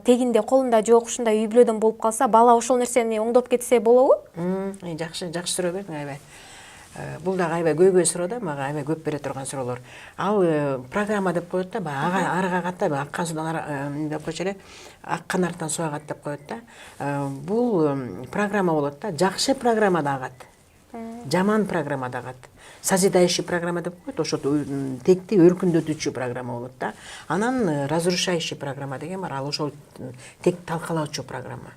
тегинде колунда жок, ушундай үй бүлөдөн болуп калса, бала ошол нерсени оңдоп кетсе болобу? Жакшы суроо бердиң, аябай. Бул дагы аябай көйгөй суроо да, мага аябай көп бере турган суроолор. Ал программа деп коет да, арга катта аккан судан деп койчу эле, аккан арттан суу агат деп коет да. Бул программа болот да, жакшы программа да агат. Жаман программа да агат. Созидающий программа деп коет, ошо текти өркүндөтүүчү программа болот да. Анан разрушающий программа деген бар, ал ошол тек талкалоочу программа.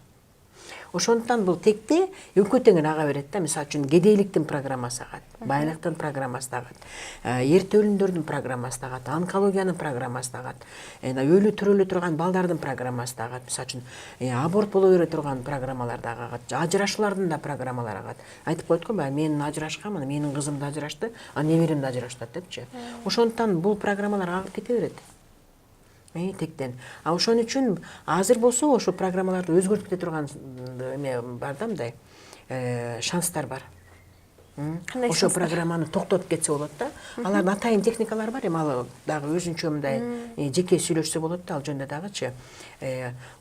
Ошондуктан бул текти өкө теңир ага берет да. Мисалы үчүн кедейликтин программасы агат, байлыктын программасы агат, эрте өлүмдөрдүн программасы агат, онкологиянын программасы агат, өлү төрөлө турган балдардын программасы агат. Мисалы үчүн аборт боло бере турган программалар да агат, ажырашуулардын да программалары агат. Айтып коет го, мен ажырашкам, менин кызым да ажырашты, неберем да ажырашты депчи. Ошондуктан бул программалар агып кете берет. Тектен. Ошон үчүн азыр болсо ошо программаларды өзгөртүп кете турган бар да, мындай шанстар бар. Ошо программаны токтотуп кетсе болот да. Алардын атайын техникалары бар, эми ал дагы өзүнчө мындай жеке сүйлөшсө болот да, ал жөнүндө дагычы.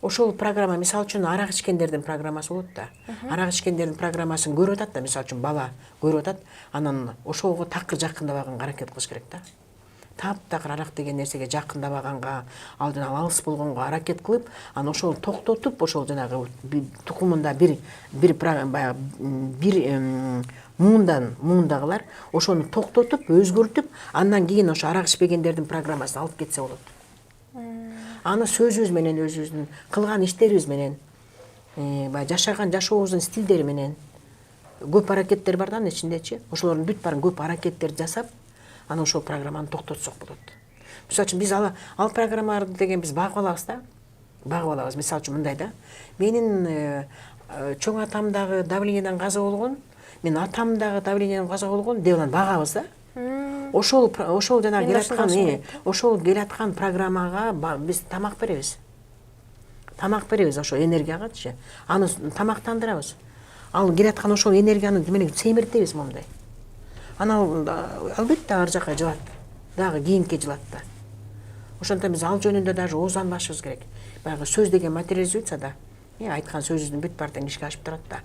Ошол программа, мисалы үчүн арак ичкендердин программасы болот да. Арак ичкендердин программасын көрүп атат да, мисалы үчүн бала көрүп атат, анан ошого такыр жакындабаганга аракет кылыш керек да. таптакыр арак деген нерсеге жакындабаганга, алдан алыс болгонго аракет кылып, анан ошол токтотуп, ошол жанагы тукумунда бир муундагылар ошону токтотуп, өзгөртүп, андан кийин ошо арак ичпегендердин программасын алып кетсе болот. Аны сөзүбүз менен, өзүбүздүн кылган иштерибиз менен, баягы жашаган жашообуздун стилдери менен көп аракеттер бар да анын ичиндечи. Ошолордун бүт баарын көп аракеттерди жасап, анан ошол программаны токтотсок болот. Мисалы үчүн биз ал программаларды деген биз багып алабыз да. Багып алабыз. Мисалы үчүн мындай да. Менин чоң атам дагы давленияден каза болгон, мен атам дагы давленияден каза болгон деп анан багабыз да. Ошол жана ошол келаткан программага биз тамак беребиз. Тамак беребиз ошо энергиягачы. Аны тамактандырабыз. Ал келаткан ошол энергияны демек семиртебиз момундай. Анан албетте ар жака жылат. Дагы кийинке жылат да. Ошондон биз ал жөнүндө даже оозданбашыбыз керек. Баягы сөз деген материализуется да. Айткан сөзүбүздүн бүт баары тең ишке ашып турат да.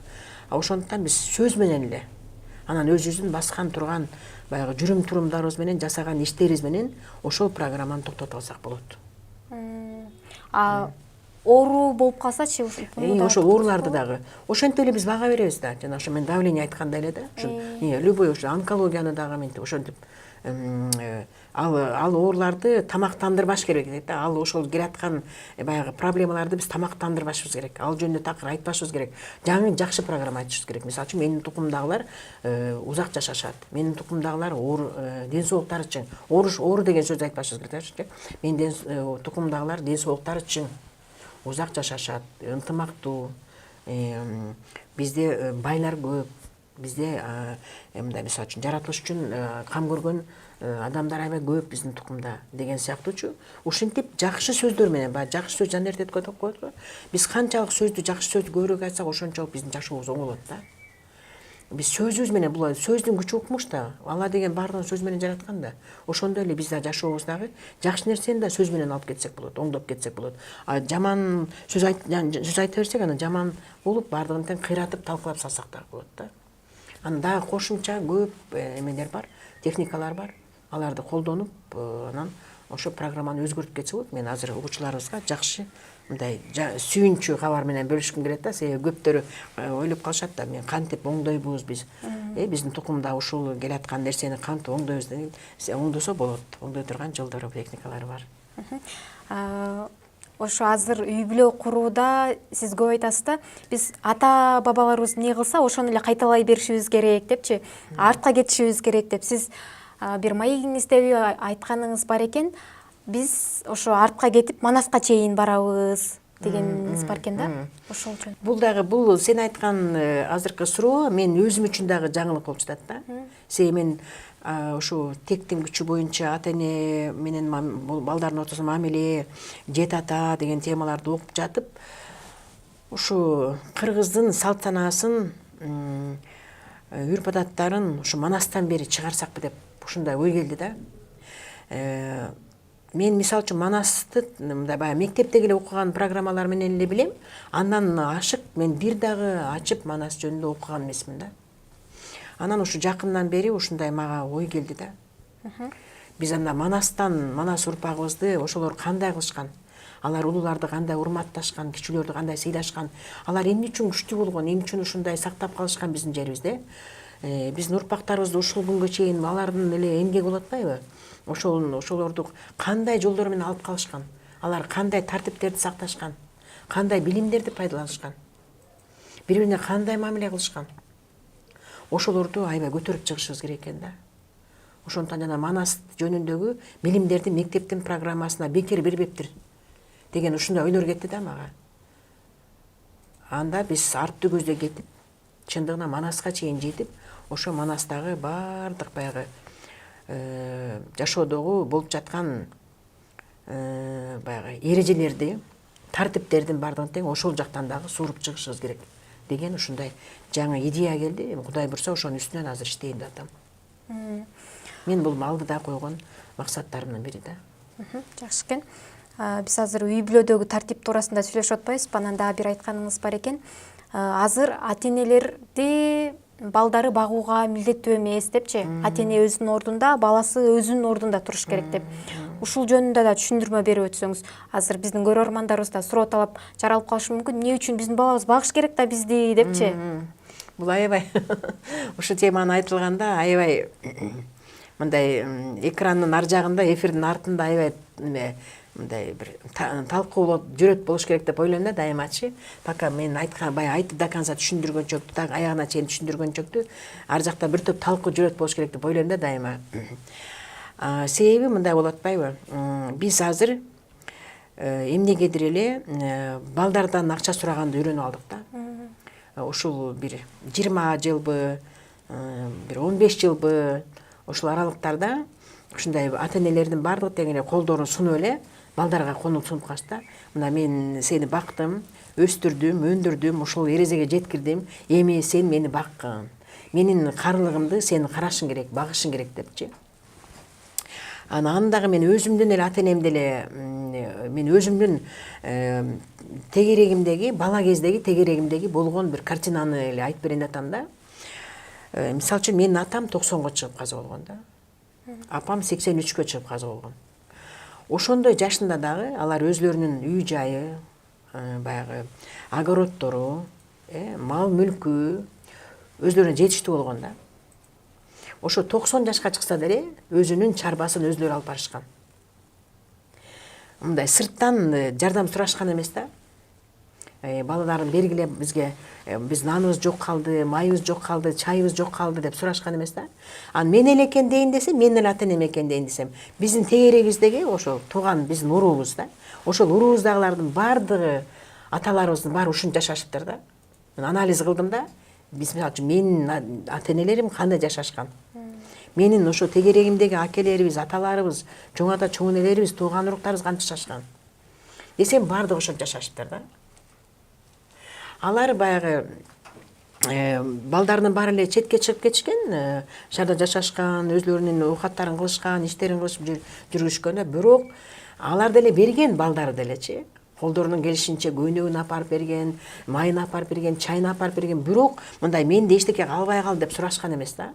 Ошондуктан биз сөз менен эле анан өзүбүздүн баскан турган баягы жүрүм турумдарыбыз менен жасаган иштерибиз менен ошол программаны токтотуп алсак болот. Оору болуп калсачы? Ошол ооруларды дагы ошентип эле биз бага беребиз да. Жана ошо мен давление айткандай эле да. Любой ошо онкологияны дагы мынтип ошентип ал ооруларды тамактандырбаш керек да. Ал ошол келаткан баягы проблемаларды биз тамактандырбашыбыз керек. Ал жөнүндө такыр айтпашыбыз керек. Жаңы жакшы программа айтышыбыз керек. Мисалы үчүн менин тукумдагылар узак жашашат. Менин тукумдагылар ден соолуктары чың. Оору деген сөздү айтпашыбыз керек. Менин тукумдагылар ден соолуктары чың. Узак жашашат, ынтымактуу. Бизде байлар көп. Бизде мындай мисалы үчүн жаратылыш үчүн кам көргөн адамдар аябай көп биздин тукумда деген сыяктуучу. Ушинтип жакшы сөздөр менен, жакшы сөз жан эртет коет го. Биз канчалык сөздү, жакшы сөздү көбүрөөк айтсак, ошончолук биздин жашообуз оңолот да. Биз сөзүбүз менен, бул сөздүн күчү укмуш да. Алла деген баардыгын сөз менен жараткан да. Ошондой эле биз да жашообуздагы жакшы нерсени да сөз менен алып кетсек болот, оңдоп кетсек болот. Жаман сөз айта берсек, анан жаман болуп баардыгын тең кыйратып талкалап салсак да болот да. Анан дагы кошумча көп эмелер бар, техникалар бар. Аларды колдонуп, анан ошо программаны өзгөртүп кетсе болот. Мен азыр угуучуларыбызга жакшы мындай сүйүнчү кабар менен бөлүшкүм келет да. Себеби көптөрү ойлоп калышат да, мен кантип оңдойбуз биз. Биздин тукумда ушул келаткан нерсени кантип оңдойбуз деген. Оңдосо болот. Оңдой турган жолдору, техникалары бар. Ошо азыр үй бүлө курууда сиз көп айтасыз да, биз ата бабаларыбыз эмне кылса ошону эле кайталай беришибиз керек депчи, артка кетишибиз керек деп. Сиз бир маегиңиздеби айтканыңыз бар экен, биз ошо артка кетип Манаска чейин барабыз дегениңиз бар экен да. Ошол үчүн. Бул сен айткан азыркы суроо мен өзүм үчүн дагы жаңылык болуп жатат да. Себеби мен ошо тектин күчү боюнча ата эне менен балдардын ортосунда мамиле, жет ата деген темаларды окуп жатып, ушу кыргыздын салт санаасын, үрп адаттарын ушу Манастан бери чыгарсакпы деп ушундай ой келди да. Мен мисалы үчүн Манасты мындай баягы мектептеги эле окуган программалар менен эле билем. Андан ашык мен бир дагы ачып Манас жөнүндө окуган эмесмин да. Анан ушу жакындан бери ушундай мага ой келди да. Биз анда Манас урпагыбызды ошолор кандай кылышкан? Алар улууларды кандай урматташкан, кичүүлөрдү кандай сыйлашкан? Алар эмне үчүн күчтүү болгон, эмне үчүн ушундай сактап калышкан биздин жерибизде? Биздин урпактарыбызды ушул күнгө чейин алардын эле эмгеги болуп атпайбы? Ошолорду кандай жолдор менен алып калышкан? Алар кандай тартиптерди сакташкан? Кандай билимдерди пайдаланышкан? Бири-бирине кандай мамиле кылышкан? Ошолорду аябай көтөрүп чыгышыбыз керек экен да. Ошондуктан жана Манас жөнүндөгү билимдерди мектептин программасына бекер бербептир деген ушундай ойлор кетти да мага. Анда биз артты көздөй кетип, чындыгына Манаска чейин жетип, ошо Манастагы баардык баягы жашоодогу болуп жаткан баягы эрежелерди, тартиптердин баардыгын тең ошол жактан дагы сууруп чыгышыбыз керек деген ушундай жаңы идея келди. Кудай бурса ошонун үстүнөн азыр иштейин да атам. Мен бул алдыда койгон максаттарымдын бири да. Жакшы экен. Биз азыр үй бүлөдөгү тартип туурасында сүйлөшүп атпайбызбы? Анан дагы бир айтканыңыз бар экен. Азыр ата энелерди балдары багууга милдеттүү эмес депчи. Ата эне өзүнүн ордунда, баласы өзүнүн ордунда туруш керек деп. Ушул жөнүндө да түшүндүрмө берип өтсөңүз. Азыр биздин көрөрмандарыбыз да суроо талап жаралып калышы мүмкүн. Эмне үчүн биздин балабыз багыш керек да бизди депчи. Бул аябай ушу теманы айтылганда аябай мындай экрандын ар жагында, эфирдин артында аябай мындай бир талкуу жүрөт болуш керек деп ойлойм да дайымачы. Пока мен айткан баягы айтып до конца түшүндүргөнчөктү, так аягына чейин түшүндүргөнчөктү ар жакта бир топ талкуу жүрөт болуш керек деп ойлойм да дайыма. Себеби мындай болуп атпайбы? Биз азыр эмнегедир эле балдардан акча сураганды үйрөнүп алдык да. Ушул бир 20 жылбы, бир 15 жылбы ушул аралыктарда ушундай ата энелердин бардыгы тең эле колдорун сунуп эле балдарга конул сунуп калыш да. Мына мен сени бактым, өстүрдүм, өндүрдүм, ушул эрезеге жеткирдим. Эми сен мени баккын. Менин карылыгымды сен карашың керек, багышың керек депчи. Аны дагы мен өзүмдүн эле ата энемди эле мен өзүмдүн тегерегимдеги, бала кездеги тегерегимдеги болгон бир картинаны эле айтып берейин атам да. Мисалы үчүн менин атам 90го чыгып каза болгон да. Апам 83кө чыгып каза болгон. Ошондой жашында дагы алар өзлөрүнүн үй жайы, баягы огородтору, мал мүлкү өзлөрүнө жетиштүү болгон да. Ошо 90 жашка чыкса деле өзүнүн чарбасын өзлөрү алып барышкан. Мындай сырттан жардам сурашкан эмес да. Балаларын бергиле бизге, биз наныбыз жок калды, майыбыз жок калды, чайыбыз жок калды деп сурашкан эмес да. Мен эле экен дейин десем, мен эле ата энем экен дейин десем, биздин тегерегибиздеги ошол тууган биздин уруубуз да. Ошол уруубуздагылардын бардыгы аталарыбыздын баары ушинтип жашашыптыр да. Мен анализ кылдым да. Биз мисалы үчүн менин ата энелерим кандай жашашкан. Менин ошо тегерегимдеги акелерибиз, аталарыбыз, чоң ата, чоң энелерибиз, тууган уруктарыбыз кантип жашашкан. Десем бардыгы ошентип жашашыптыр да. Алар баягы балдарынын баары эле четке чыгып кетишкен, шаарда жашашкан, өзлөрүнүн оокаттарын кылышкан, иштерин кылышып жүрүшкөн, бирок алар деле берген балдары делечи. Колдорунун келишинче көйнөгүн апарып берген, майын апарып берген, чайын апарып берген, бирок мындай менде эчтеке калбай калды деп сурашкан эмес да.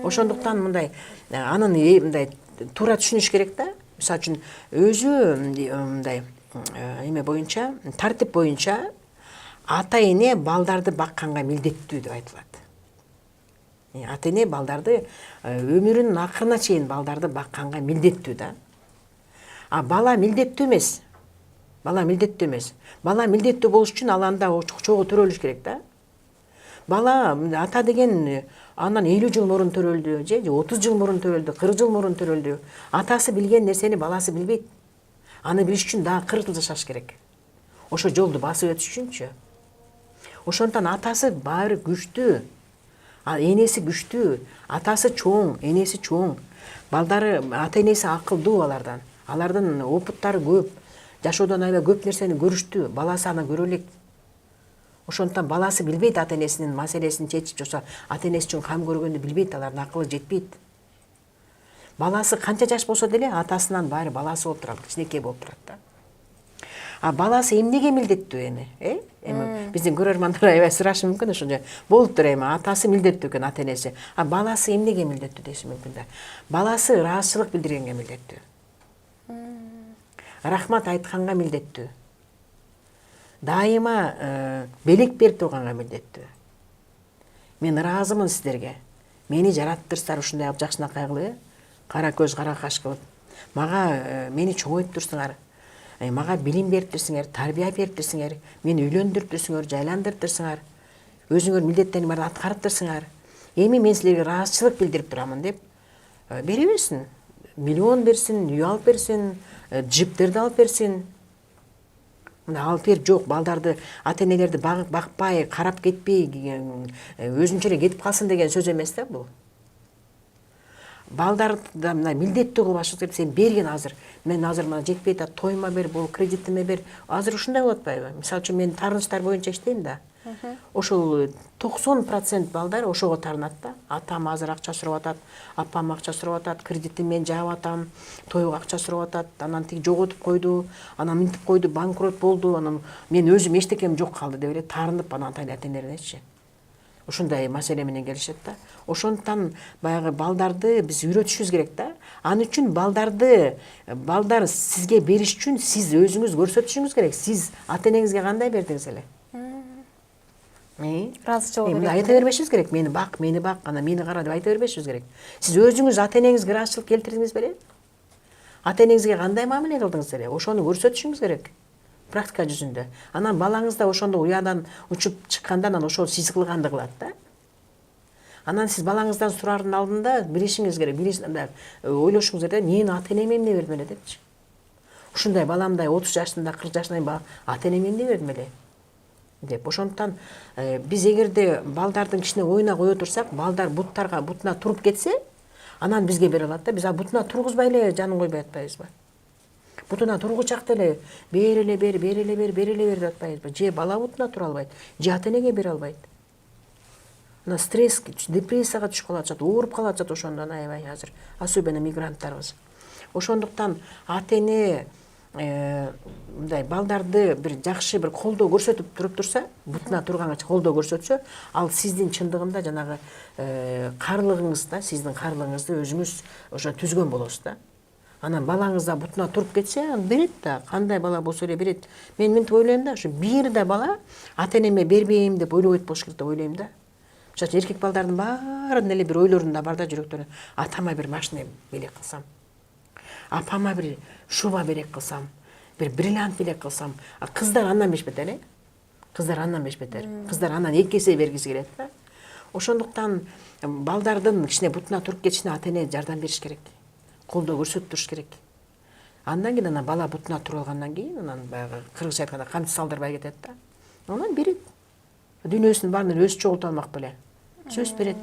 Ошондуктан мындай анын мындай туура түшүнүш керек да. Мисалы үчүн өзү мындай эме боюнча, тартип боюнча ата эне балдарды бакканга милдеттүү деп айтылат. Ата эне балдарды өмүрүнүн акырына чейин балдарды бакканга милдеттүү да. Бала милдеттүү эмес. Бала милдеттүү эмес. Бала милдеттүү болуш үчүн ал анда чогуу төрөлүш керек да. Бала ата деген андан 50 жыл мурун төрөлдү, же 30 жыл мурун төрөлдү, 40 жыл мурун төрөлдү. Атасы билген нерсени баласы билбейт. Аны билиш үчүн дагы 40 жыл жашаш керек. Ошо жолду басып өтүш үчүнчү. Ошондон атасы баары күчтүү. Энеси күчтүү. Атасы чоң, энеси чоң. Балдары ата энеси акылдуу алардан. Алардын опыттары көп. Жашоодон аябай көп нерсени көрүштү. Баласы аны көрө элек. Ошондон баласы билбейт ата энесинин маселесин чечип, жоксо ата энеси үчүн кам көргөндү билбейт, алардын акылы жетпейт. Баласы канча жаш болсо деле атасынан баары баласы болуп турат, кичинекей болуп турат да. Баласы эмнеге милдеттүү эми? Эми биздин көрөрмандар аябай сурашы мүмкүн ошо. Болуптур эми атасы милдеттүү экен ата энеси. Баласы эмнеге милдеттүү деши мүмкүн да. Баласы ыраазычылык билдиргенге милдеттүү. Рахмат айтканга милдеттүү. Дайыма белек берип турганга милдеттүү. Мен ыраазымын сиздерге. Мени жараттырсыздар ушундай жакшынакай кылып, кара көз, кара каш кылып. Мага мени чоңойтурсуңар. Мага билим бериптирсиңер, тарбия бериптирсиңер, мени үйлөндүрүптүрсүңөр, жайландырыптырсыңар. Өзүңөр милдеттериңерди баарын аткарыптырсыңар. Эми мен силерге ыраазычылык билдирип турамын деп бере берсин. Миллион берсин, үй алып берсин, джиптерди алып берсин. Мына алып берип жок, балдарды, ата энелерди бакпай, карап кетпей, өзүнчө эле кетип калсын деген сөз эмес да бул. Балдарды мына милдеттүү кылбашыбыз керек. Сен берген азыр. Мен азыр мына жетпей атат, тойма бер, бул кредитиме бер. Азыр ушундай болуп атпайбы? Мисалы үчүн мен тарыныштар боюнча иштейм да. Ошол 90% балдар ошого тарынат да. Атам азыр акча сурап атат, апам акча сурап атат, кредитти мен жаап атам, тойго акча сурап атат, анан тиги жоготуп койду, анан мынтип койду, банкрот болду, анан мен өзүм эчтекем жок калды деп эле тарынып анан ата энелеринечи. ушундай маселе менен келишет да. Ошондуктан баягы балдарды биз үйрөтүшүбүз керек да. Ал үчүн балдар сизге бериш үчүн сиз өзүңүз көрсөтүшүңүз керек. Сиз ата энеңизге кандай бердиңиз эле? Ыраазычы боло Мына берет. айта бербешибиз керек. Мени бак, ана мени кара деп айта бербешибиз керек. Сиз өзүңүз ата энеңизге ыраазычылык келтирдиңиз беле? Ата энеңизге кандай мамиле кылдыңыз эле? Ошону көрсөтүшүңүз керек. Практика жүзүндө. Анан балаңыз да ошондо уядан учуп чыкканда анан ошол сиз кылганды кылат да. Анан сиз балаңыздан сураардын алдында билишиңиз керек. Ойлошуңуз керек, мен ата энеме эмне бердим эле депчи. Ушундай баламдай 30 жашында, 40 жашында ата энеме эмне бердим эле деп. Ошондуктан биз эгерде балдардын кичине оюна кое турсак, балдар бутуна туруп кетсе, анан бизге бере алат да. Биз бутуна тургузбай эле жанын койбой атпайбызбы? Бутуна тургучакта эле бер деп атпайбызбы? Же бала бутуна тура албайт, же ата энеге бере албайт. Ана стресс, депрессияга түшүп калат, ооруп калат ошондон аябай азыр. Особенно мигранттарыбыз. Ошондуктан ата эне мындай балдарды бир жакшы бир колдоо көрсөтүп туруп турса, бутуна турганга колдоо көрсөтсө, ал сиздин чындыгында жанагы карлыгыңызда, сиздин карлыгыңызды өзүңүз ошо түзгөн болосуз да. Анан балаңыз да бутуна туруп кетсе, берет да, кандай бала болсо эле берет. Мен мынтип ойлойм да, ушу бир да бала ата энеме бербейм деп ойлобойт болуш керек деп ойлойм да. Мисалы эркек балдардын баарынын эле бир ойлорунда бар да жүрөктөрүнө. Атама бир машина белек кылсам, апама бир шуба белек кылсам, бир бриллиант белек кылсам. А кыздар андан бешбетер, Кыздар андан бешбетер. Кыздар андан 2 эсе бергиси келет да. Ошондуктан балдардын кичине бутуна туруп кетишине ата эне жардам бериш керек. Колдоо көрсөтүп туруш керек. Андан кийин анан бала бутуна туруп алгандан кийин анан баягы кыргызча айтканда камчы салдырбай кетет да. Анан берет. Дүйнөсүнүн баарын өзү чогулта алмак беле. Сөз берет.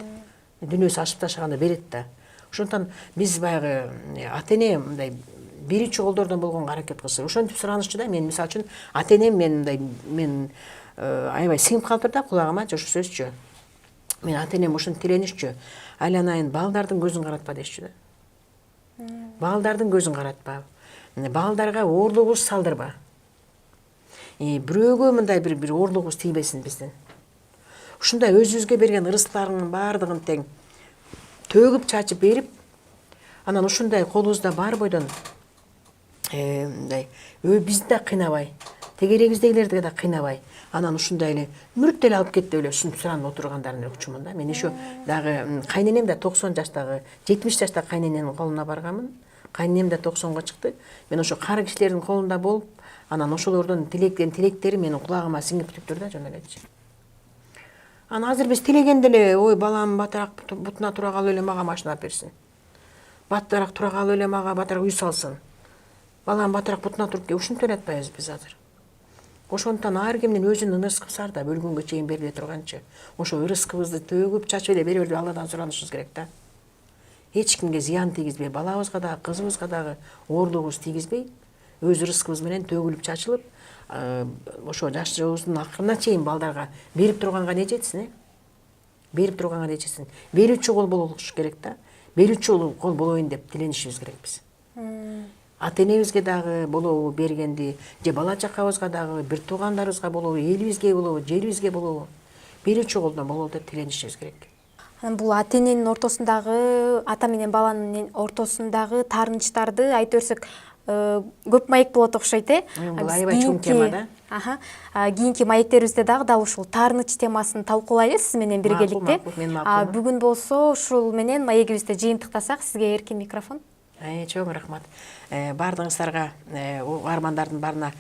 Дүйнөсү ашып ташлаганда берет да. Ошондуктан биз баягы ата эне мындай берүүчү колдордон болгонго аракет кылсак, ошентип сураныччу да. Мен мисалы үчүн ата энем мен аябай сиңип калыптыр да кулагыма ошо сөзчү. Мен ата энем ошентип тиленишчү. Айланайын балдардын көзүн каратпа дешчү да. Балдардын көзүн каратпа. Балдарга оорлугубуз салдырба. Бирөөгө мындай бир оорлугубуз тийбесин биздин. Ушундай өзүбүзгө берген ырыскlarынын баардыгын тең төгүп чачып берип, анан ушундай колубузда бар бойдон мындай бизди да кыйнабай, тегерегибиздегилерди да кыйнабай, анан ушундай эле мүрт эле алып кетти эле суранып отургандарын өкчүмүн да. Мен еще дагы кайненем да 90 жаштагы, 70 жаштагы кайненемдин колуна барганмын. Кайненем да 90га чыкты. Мен ошо кары кишилердин колунда болуп, анан ошолордун тилектери менин кулагыма сиңип түптүр да жөн элечи. Анан азыр биз тилегенде эле, ой балам батыраак бутуна тура калып эле мага машина алып берсин. Батыраак тура калып эле мага батыраак үй салсын. Балам батыраак бутуна туруп ушинтип эле атпайбыз биз азыр. Ошондуктан ар кимдин өзүнүн ырыскысы бар да, өлгөнгө чейин бериле турганчы. Ошо ырыскыбызды төгүп чачып эле бере берип Алладан суранышыбыз керек да. Эч кимге зыян тийгизбей, балабызга да, кызыбызга дагы оорлугубуз тийгизбей, өз ырыскыбыз менен төгүлүп чачылып, ошо жашыбыздын акырына чейин балдарга берип турганга не жетсин, Берип турганга не жетсин. Берүүчү кол болуш керек да. Берүүчү кол болоюн деп тиленишибиз керек биз. Ата энебизге дагы болобу бергенди, же бала чакабызга дагы, бир туугандарыбызга болобу, элибизге болобу, жерибизге болобу, берүүчү колдон болобу деп тиленишибиз керек. Бул ата эненин ортосундагы, ата менен баланын ортосундагы таарынычтарды айтып берсек көп маек болот окшойт, Бул аябай чоң тема да. Кийинки маектерибизде дагы ушул таарыныч темасын талкуулайлы сиз менен биргеликте. Бүгүн болсо ушул менен маегибизди жыйынтыктасак, сизге эркин микрофон. Чоң рахмат. Бардыгыңыздарга, угармандардын баарына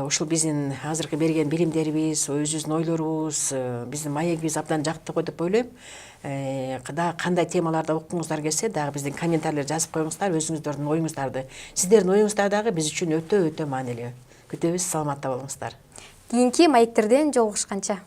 ушул биздин азыркы берген билимдерибиз, өзүбүздүн ойлорубуз, биздин маегибиз абдан жакты го деп ойлойм. Кандай темаларда уккуңуздар келсе, дагы биздин комментарийлер жазып коюңуздар, өзүңүздөрдүн оюңуздарды. Сиздердин оюңуздар дагы биз үчүн өтө маанилүү. Күтөбүз, саламатта болуңуздар. Кийинки маектерден жолугушканча.